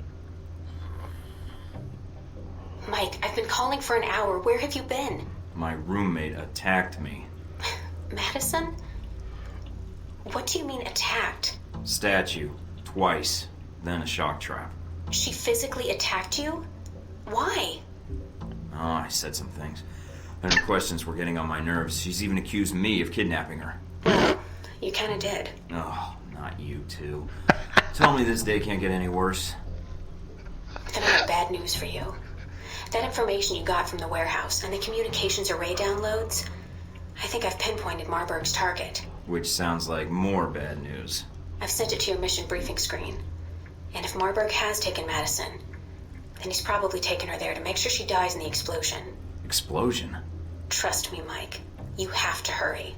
Mike, I've been calling for an hour. Where have you been? My roommate attacked me. Madison? What do you mean attacked? Statue. Twice. Then a shock trap. She physically attacked you? Why? Oh, I said some things. And her questions were getting on my nerves. She's even accused me of kidnapping her. Well, you kinda did. Oh, not you too. Tell me this day can't get any worse. Then I have bad news for you. That information you got from the warehouse and the communications array downloads, I think I've pinpointed Marburg's target. Which sounds like more bad news. I've sent it to your mission briefing screen. And if Marburg has taken Madison, then he's probably taken her there to make sure she dies in the explosion. Explosion? Trust me, Mike. You have to hurry.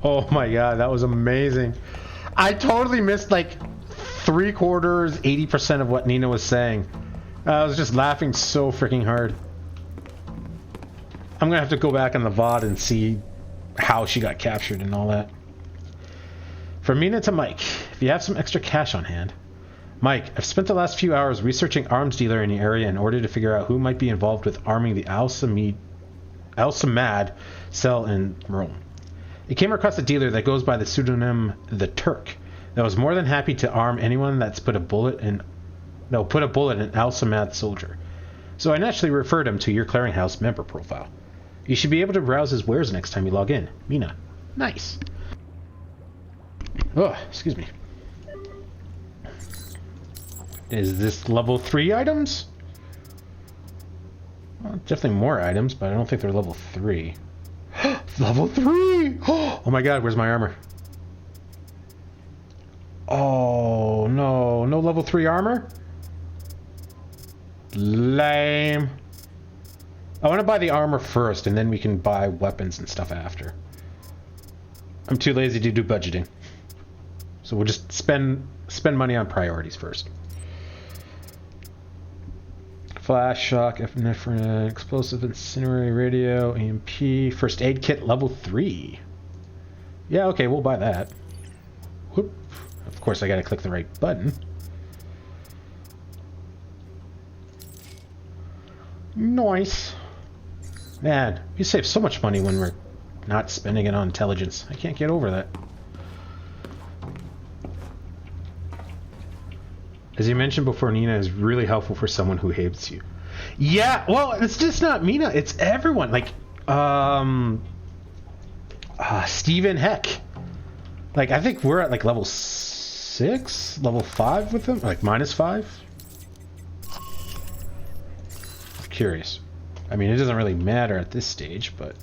Oh my god, that was amazing. I totally missed like 3/4, 80% of what Nina was saying. I was just laughing so freaking hard. I'm gonna have to go back on the VOD and see how she got captured and all that. From Nina to Mike, if you have some extra cash on hand. Mike, I've spent the last few hours researching arms dealer in the area in order to figure out who might be involved with arming the Al Samad cell in Rome. It came across a dealer that goes by the pseudonym The Turk that was more than happy to arm anyone that's put a bullet in Al Samad soldier. So I naturally referred him to your clearinghouse member profile. You should be able to browse his wares next time you log in. Mina. Nice. Oh, excuse me. Is this level 3 items? Well, definitely more items, but I don't think they're level 3. Level 3! Oh my god, where's my armor? Oh no, no level 3 armor? Lame. I want to buy the armor first, and then we can buy weapons and stuff after. I'm too lazy to do budgeting. So we'll just spend money on priorities first. Flash, shock, epinephrine, explosive, incendiary, radio, EMP, first aid kit, level 3. Yeah, okay, we'll buy that. Whoop. Of course, I gotta click the right button. Nice. Man, we save so much money when we're not spending it on intelligence. I can't get over that. As you mentioned before, Nina is really helpful for someone who hates you. Yeah, well, it's just not Mina, it's everyone. Like, Steven Heck. Like, I think we're at like level 6, level 5 with him, like -5. I'm curious. I mean, it doesn't really matter at this stage, but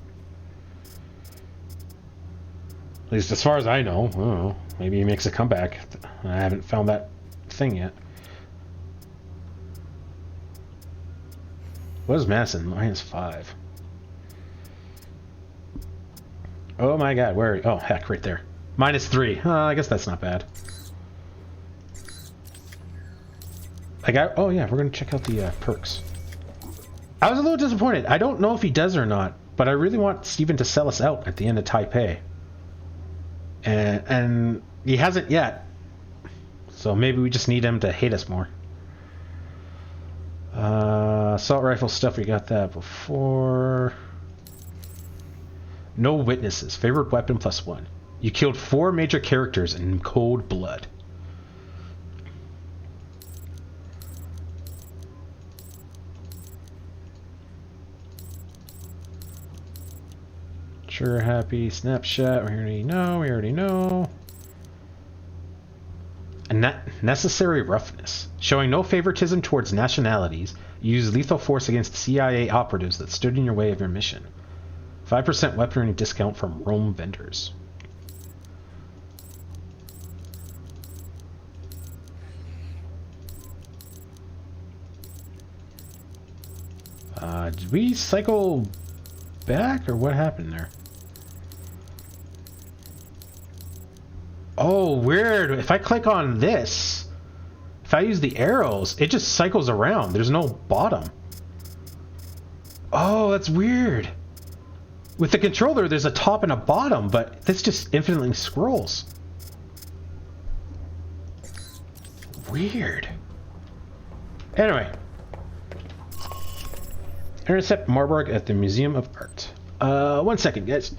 at least as far as I know, maybe he makes a comeback. I haven't found that thing yet. What is Madison? -5. Oh my god, where? Oh, heck, right there. -3. I guess that's not bad. Oh yeah, we're gonna check out the perks. I was a little disappointed. I don't know if he does or not, but I really want Steven to sell us out at the end of Taipei. And he hasn't yet. So maybe we just need him to hate us more. Assault rifle stuff, we got that before. No witnesses. Favorite weapon +1. You killed 4 major characters in cold blood. Sure, happy. Snapshot, we already know. And necessary roughness. Showing no favoritism towards nationalities, use lethal force against CIA operatives that stood in your way of your mission. 5% weaponry discount from Rome vendors. Did we cycle back, or what happened there? Oh, weird. If I click on this, if I use the arrows, it just cycles around. There's no bottom. Oh, that's weird. With the controller, there's a top and a bottom, but this just infinitely scrolls. Weird. Anyway. Intercept Marburg at the Museum of Art. 1 second, guys.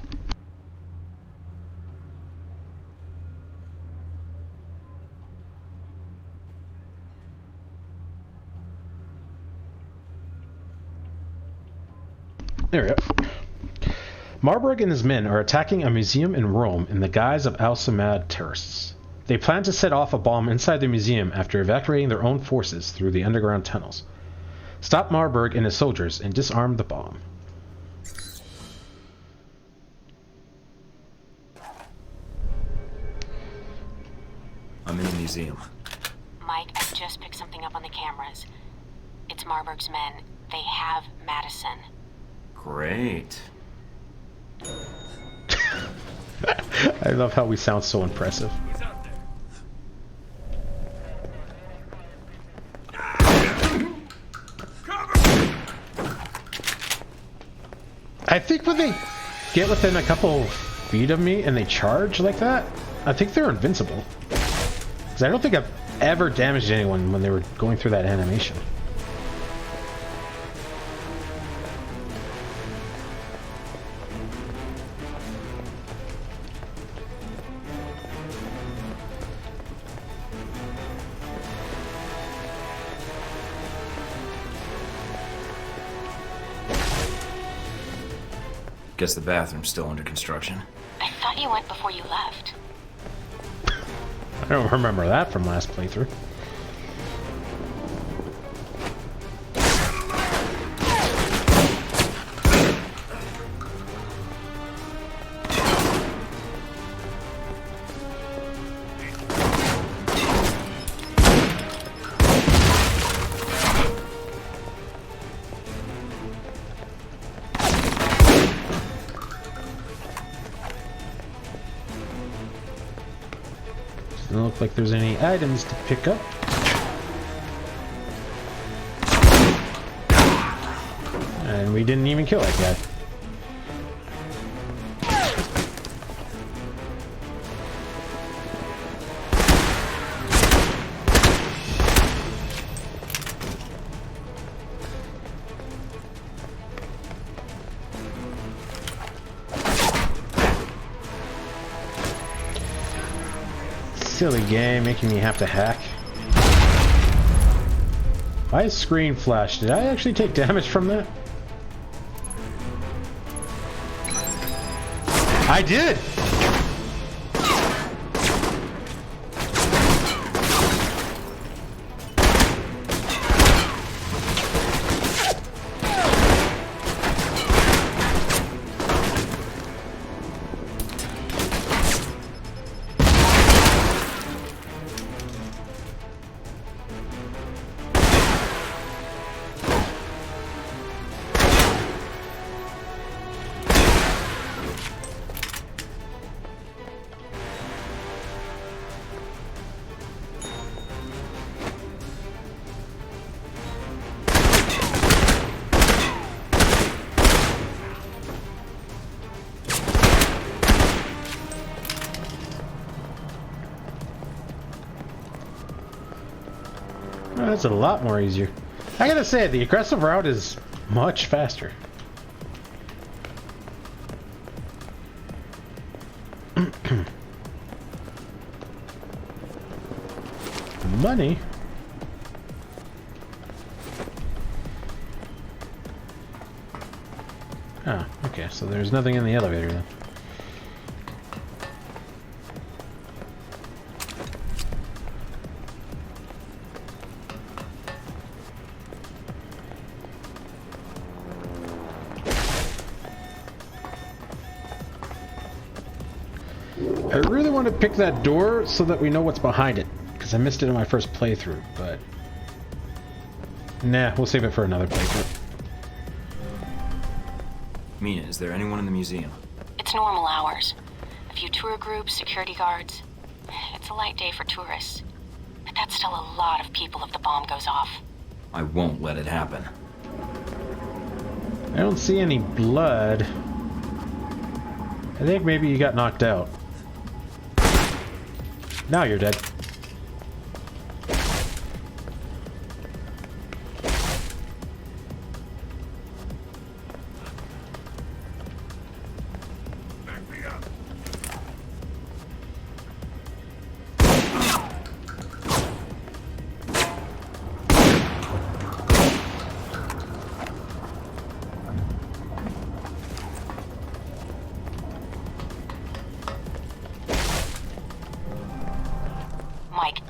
There we go. Marburg and his men are attacking a museum in Rome in the guise of Al-Samad terrorists. They plan to set off a bomb inside the museum after evacuating their own forces through the underground tunnels. Stop Marburg and his soldiers and disarm the bomb. I'm in the museum. Mike, I just picked something up on the cameras. It's Marburg's men. They have Madison. Great. I love how we sound so impressive. He's out there. I think when they get within a couple feet of me and they charge like that, I think they're invincible. Because I don't think I've ever damaged anyone when they were going through that animation. Guess the bathroom's still under construction. I thought you went before you left. I don't remember that from last playthrough. Doesn't look like there's any items to pick up. And we didn't even kill that guy. Silly game, making me have to hack. My screen flashed. Did I actually take damage from that? I did! That's a lot more easier. I gotta say, the aggressive route is much faster. Money? Oh, okay, so there's nothing in the elevator then. I really want to pick that door so that we know what's behind it, because I missed it in my first playthrough, but... Nah, we'll save it for another playthrough. Mina, is there anyone in the museum? It's normal hours. A few tour groups, security guards. It's a light day for tourists. But that's still a lot of people if the bomb goes off. I won't let it happen. I don't see any blood. I think maybe you got knocked out. Now you're dead.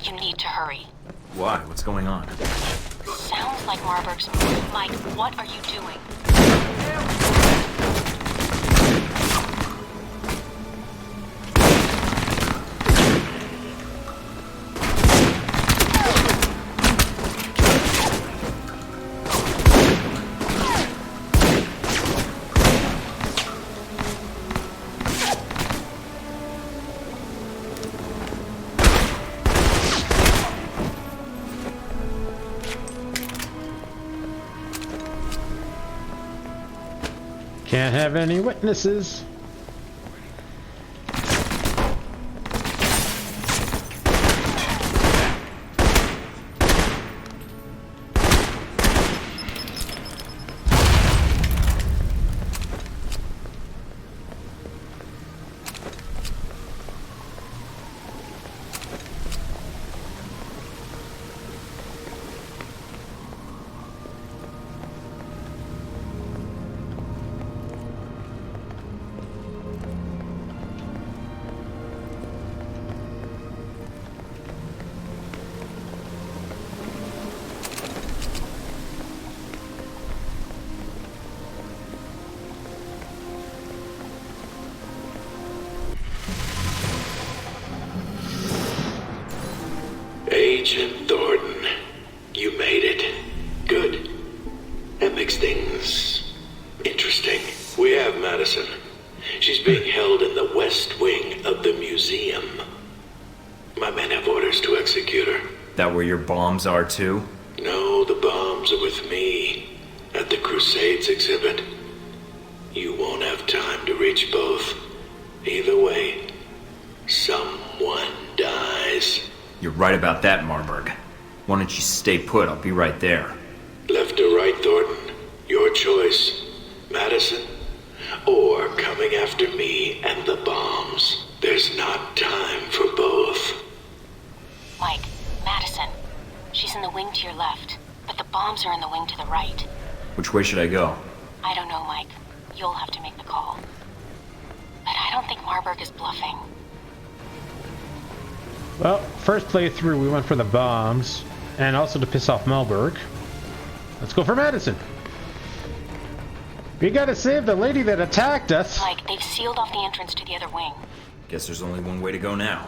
You need to hurry. Why? What's going on? Sounds like Marburg's moving. Mike, what are you doing? Can't have any witnesses. Agent Thornton, you made it. Good. That makes things interesting. We have Madison. She's being held in the west wing of the museum. My men have orders to execute her. That where your bombs are too? No, the bombs are with me at the Crusades exhibit. You won't have time to reach both. Either way, someone dies. You're right about that, Marburg. Why don't you stay put? I'll be right there. Left or right, Thornton? Your choice. Madison, or coming after me and the bombs. There's not time for both. Mike, Madison. She's in the wing to your left, but the bombs are in the wing to the right. Which way should I go? I don't know, Mike. You'll have to make the call. But I don't think Marburg is bluffing. Well, first playthrough we went for the bombs, and also to piss off Marburg. Let's go for Madison. We gotta save the lady that attacked us. Mike, they've sealed off the entrance to the other wing. Guess there's only one way to go now.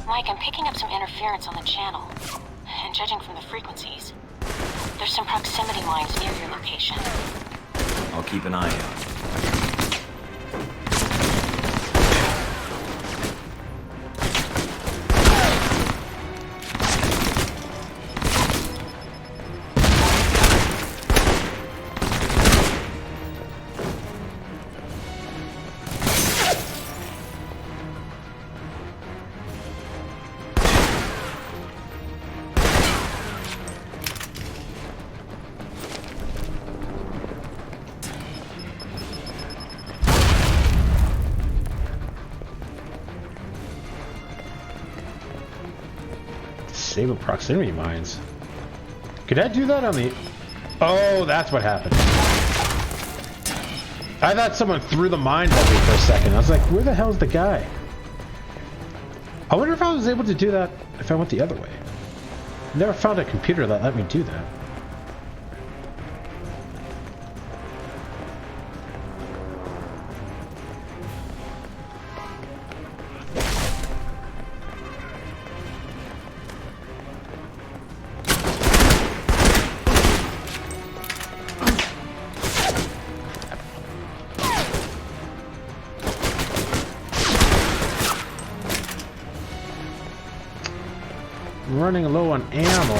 Mike, I'm picking up some interference on the channel. And judging from the frequencies, there's some proximity lines near your location. I'll keep an eye out. Disable proximity mines. Could I do that on the... Oh, that's what happened. I thought someone threw the mines at me for a second. I was like, where the hell's the guy? I wonder if I was able to do that if I went the other way. Never found a computer that let me do that. Running low on ammo.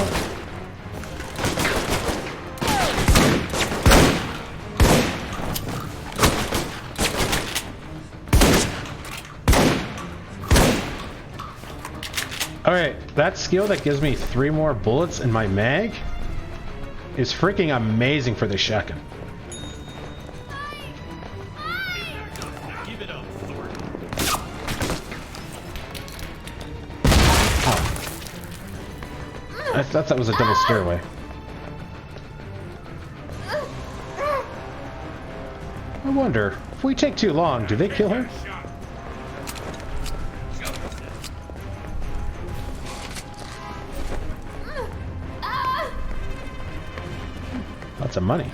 Alright, that skill that gives me 3 more bullets in my mag is freaking amazing for this shotgun. Give it up, Thornton. Oh. I thought that was a double stairway. I wonder, if we take too long, do they kill her? Lots of money.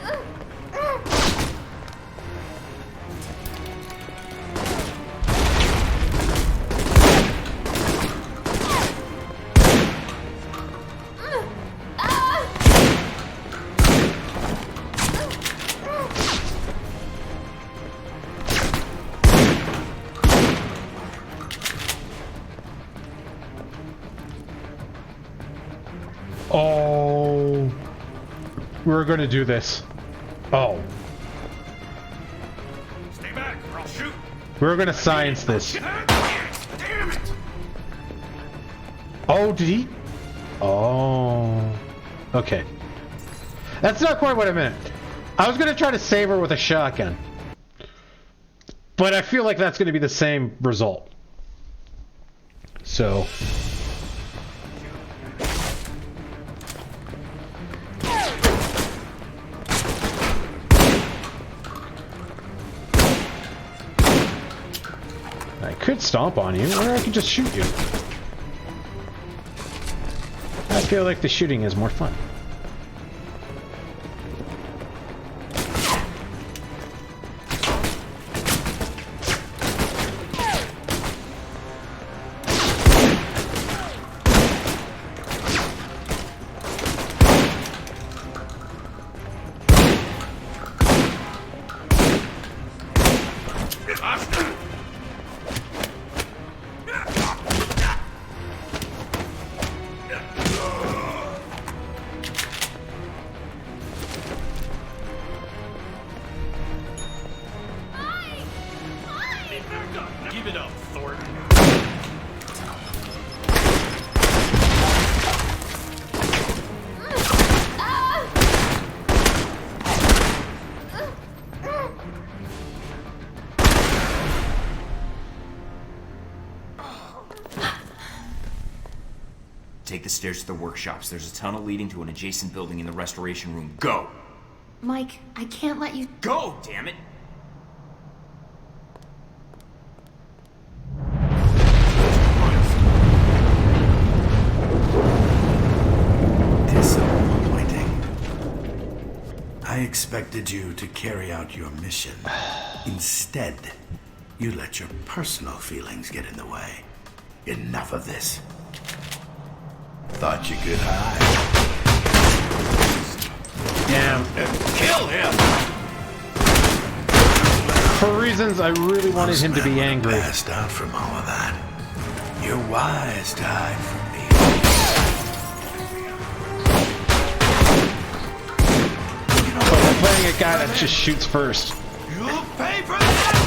Oh, we're gonna do this. Oh, Stay back, or I'll shoot. we're gonna science this. Damn it! Oh, did he? Oh, okay. That's not quite what I meant. I was gonna try to save her with a shotgun, but I feel like that's gonna be the same result. So. I could stomp on you, or I could just shoot you. I feel like the shooting is more fun. Give it up, Thornton. Take the stairs to the workshops. There's a tunnel leading to an adjacent building in the restoration room. Go! Mike, I can't let you... Go, damn it! Disappointing. I expected you to carry out your mission. Instead, you let your personal feelings get in the way. Enough of this. Thought you could hide. Damn. Kill him! For reasons I really wanted him to be angry. Passed out from all of that. You're wise to hide from me. But we're playing a guy that just shoots first. You'll pay for that!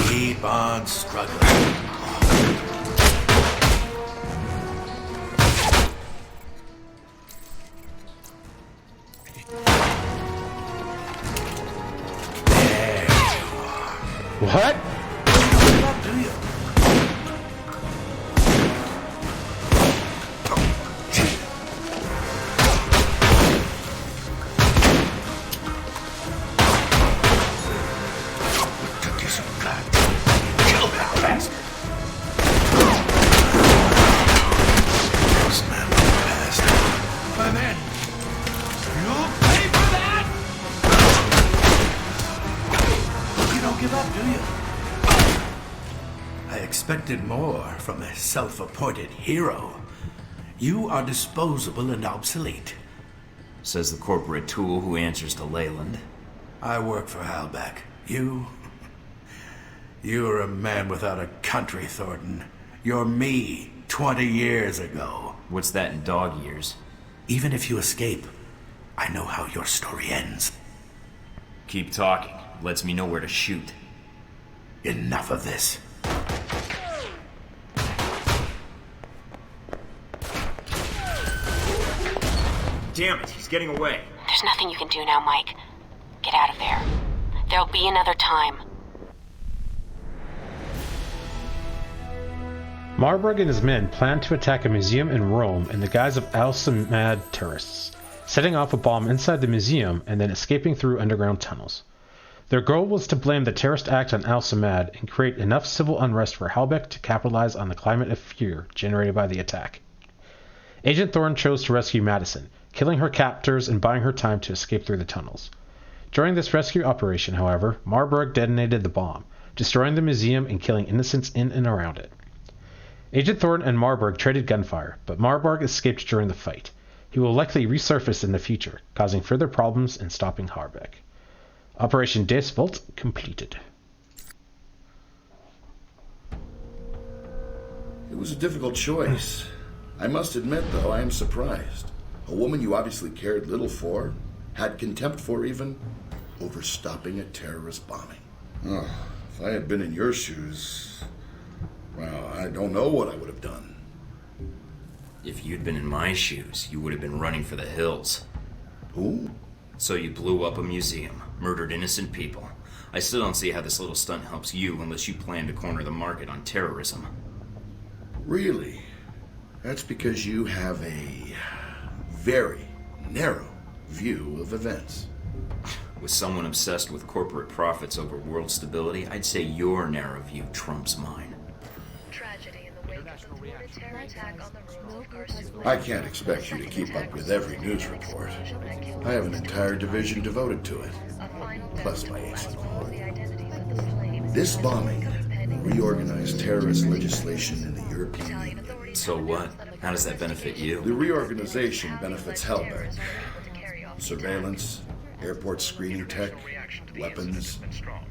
Keep on struggling. What? Do you? Took you some blood. Kill that bastard. This man will pass. My man, you'll pay for that. You don't give up, do you? I expected more from a self-appointed hero. You are disposable and obsolete. Says the corporate tool who answers to Leyland. I work for Halbeck. You're a man without a country, Thornton. You're me 20 years ago. What's that in dog years? Even if you escape, I know how your story ends. Keep talking. Lets me know where to shoot. Enough of this. Damn it, he's getting away. There's nothing you can do now, Mike. Get out of there. There'll be another time. Marburg and his men planned to attack a museum in Rome in the guise of Al-Samad terrorists, setting off a bomb inside the museum and then escaping through underground tunnels. Their goal was to blame the terrorist act on Al-Samad and create enough civil unrest for Halbech to capitalize on the climate of fear generated by the attack. Agent Thorne chose to rescue Madison, killing her captors and buying her time to escape through the tunnels. During this rescue operation, however, Marburg detonated the bomb, destroying the museum and killing innocents in and around it. Agent Thorne and Marburg traded gunfire, but Marburg escaped during the fight. He will likely resurface in the future, causing further problems and stopping Halbech. Operation Deathsbolt completed. It was a difficult choice. I must admit, though, I am surprised. A woman you obviously cared little for, had contempt for even, over stopping a terrorist bombing. Oh, if I had been in your shoes, well, I don't know what I would have done. If you'd been in my shoes, you would have been running for the hills. Who? So you blew up a museum, murdered innocent people. I still don't see how this little stunt helps you unless you plan to corner the market on terrorism. Really? That's because you have a very narrow view of events. With someone obsessed with corporate profits over world stability, I'd say your narrow view trumps mine. Tragedy in the wake of the thwarted terror attack on the ruins of Karsula. I can't expect you to keep up with every news report. I have an entire division devoted to it, plus my agent. This bombing reorganized terrorist legislation in the European Union. So what? How does that benefit you? The reorganization benefits Halbech. Surveillance, airport screening tech, weapons.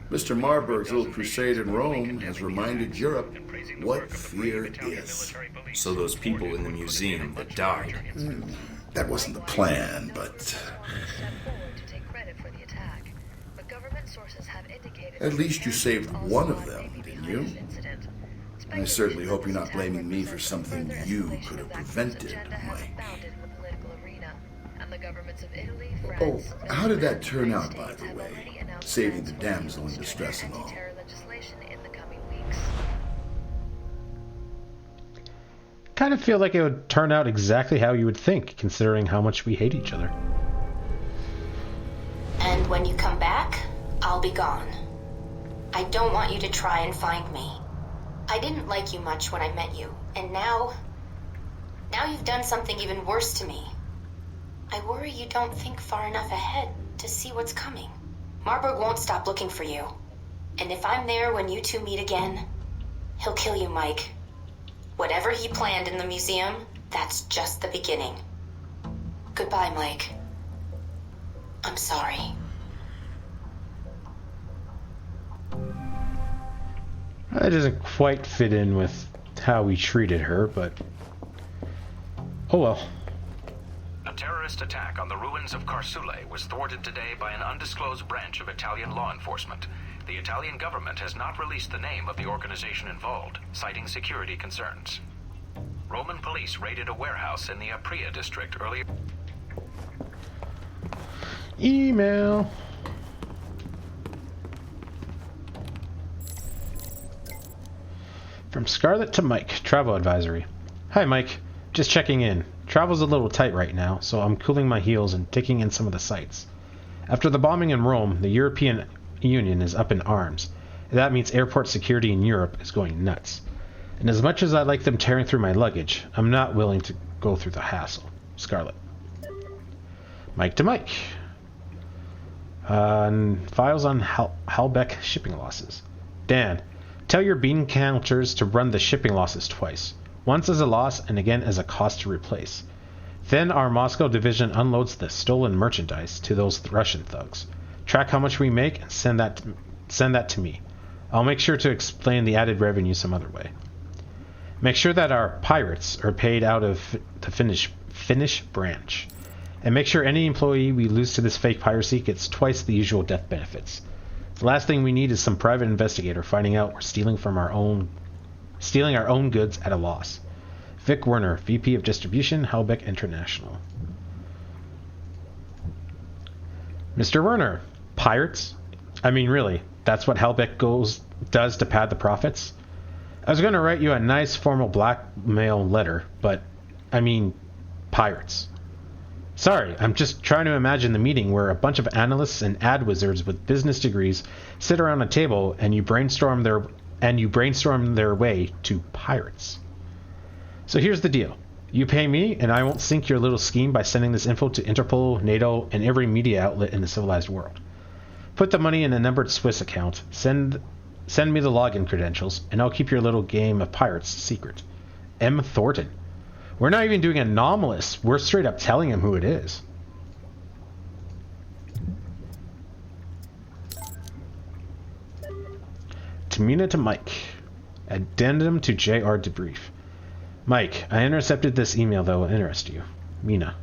Mr. Marburg's little crusade in Rome has reminded Europe what fear is. So those people in the museum that died. That wasn't the plan, but at least you saved one of them, didn't you? I certainly hope you're not blaming me for something you could have prevented, Mike. Oh, how did that turn out, by the way? Saving the damsel in distress and all. Kind of feel like it would turn out exactly how you would think, considering how much we hate each other. And when you come back, I'll be gone. I don't want you to try and find me. I didn't like you much when I met you, and now you've done something even worse to me. I worry you don't think far enough ahead to see what's coming. Marburg won't stop looking for you. And if I'm there when you two meet again, he'll kill you, Mike. Whatever he planned in the museum, that's just the beginning. Goodbye, Mike. I'm sorry. That doesn't quite fit in with how we treated her, but oh well. A terrorist attack on the ruins of Karsula was thwarted today by an undisclosed branch of Italian law enforcement. The Italian government has not released the name of the organization involved, citing security concerns. Roman police raided a warehouse in the Apria district earlier. Email. From Scarlet to Mike, travel advisory. Hi Mike, just checking in. Travel's a little tight right now, so I'm cooling my heels and taking in some of the sights. After the bombing in Rome, the European Union is up in arms. That means airport security in Europe is going nuts. And as much as I like them tearing through my luggage, I'm not willing to go through the hassle. Scarlet. Mike to Mike. Files on Halbech shipping losses. Dan, tell your bean counters to run the shipping losses twice. Once as a loss and again as a cost to replace. Then our Moscow division unloads the stolen merchandise to those Russian thugs. Track how much we make and send that to me. I'll make sure to explain the added revenue some other way. Make sure that our pirates are paid out of the Finnish branch. And make sure any employee we lose to this fake piracy gets twice the usual death benefits. The last thing we need is some private investigator finding out we're stealing our own goods at a loss. Vic Werner, VP of Distribution, Halbeck International. Mr. Werner, pirates? I mean, really, that's what Halbeck does to pad the profits? I was going to write you a nice formal blackmail letter, but, I mean, pirates. Sorry, I'm just trying to imagine the meeting where a bunch of analysts and ad wizards with business degrees sit around a table and you brainstorm their way to pirates. So here's the deal. You pay me, and I won't sink your little scheme by sending this info to Interpol, NATO, and every media outlet in the civilized world. Put the money in a numbered Swiss account, send me the login credentials, and I'll keep your little game of pirates secret. M. Thornton. We're not even doing anomalous. We're straight up telling him who it is. Tamina to Mike. Addendum to JR debrief. Mike, I intercepted this email that will interest you. Mina.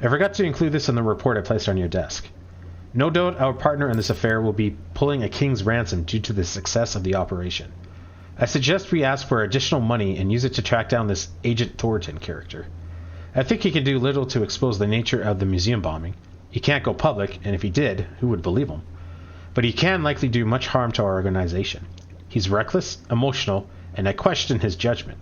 I forgot to include this in the report I placed on your desk. No doubt our partner in this affair will be pulling a king's ransom due to the success of the operation. I suggest we ask for additional money and use it to track down this Agent Thornton character. I think he can do little to expose the nature of the museum bombing. He can't go public, and if he did, who would believe him? But he can likely do much harm to our organization. He's reckless, emotional, and I question his judgment.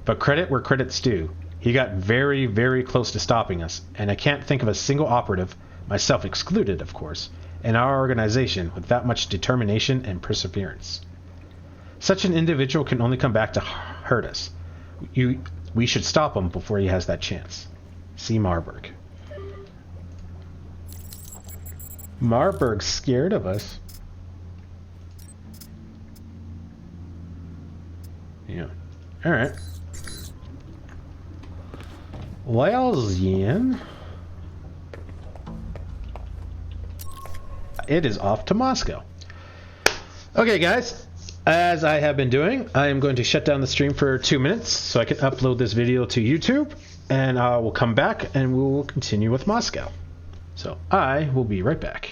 But credit where credit's due. He got very, very close to stopping us, and I can't think of a single operative, myself excluded, of course, in our organization with that much determination and perseverance. Such an individual can only come back to hurt us. We should stop him before he has that chance. See Marburg. Marburg's scared of us. Yeah. Alright. Well, then. It is off to Moscow. Okay, guys. As I have been doing, I am going to shut down the stream for 2 minutes so I can upload this video to YouTube, and I will come back and we will continue with Moscow. So I will be right back.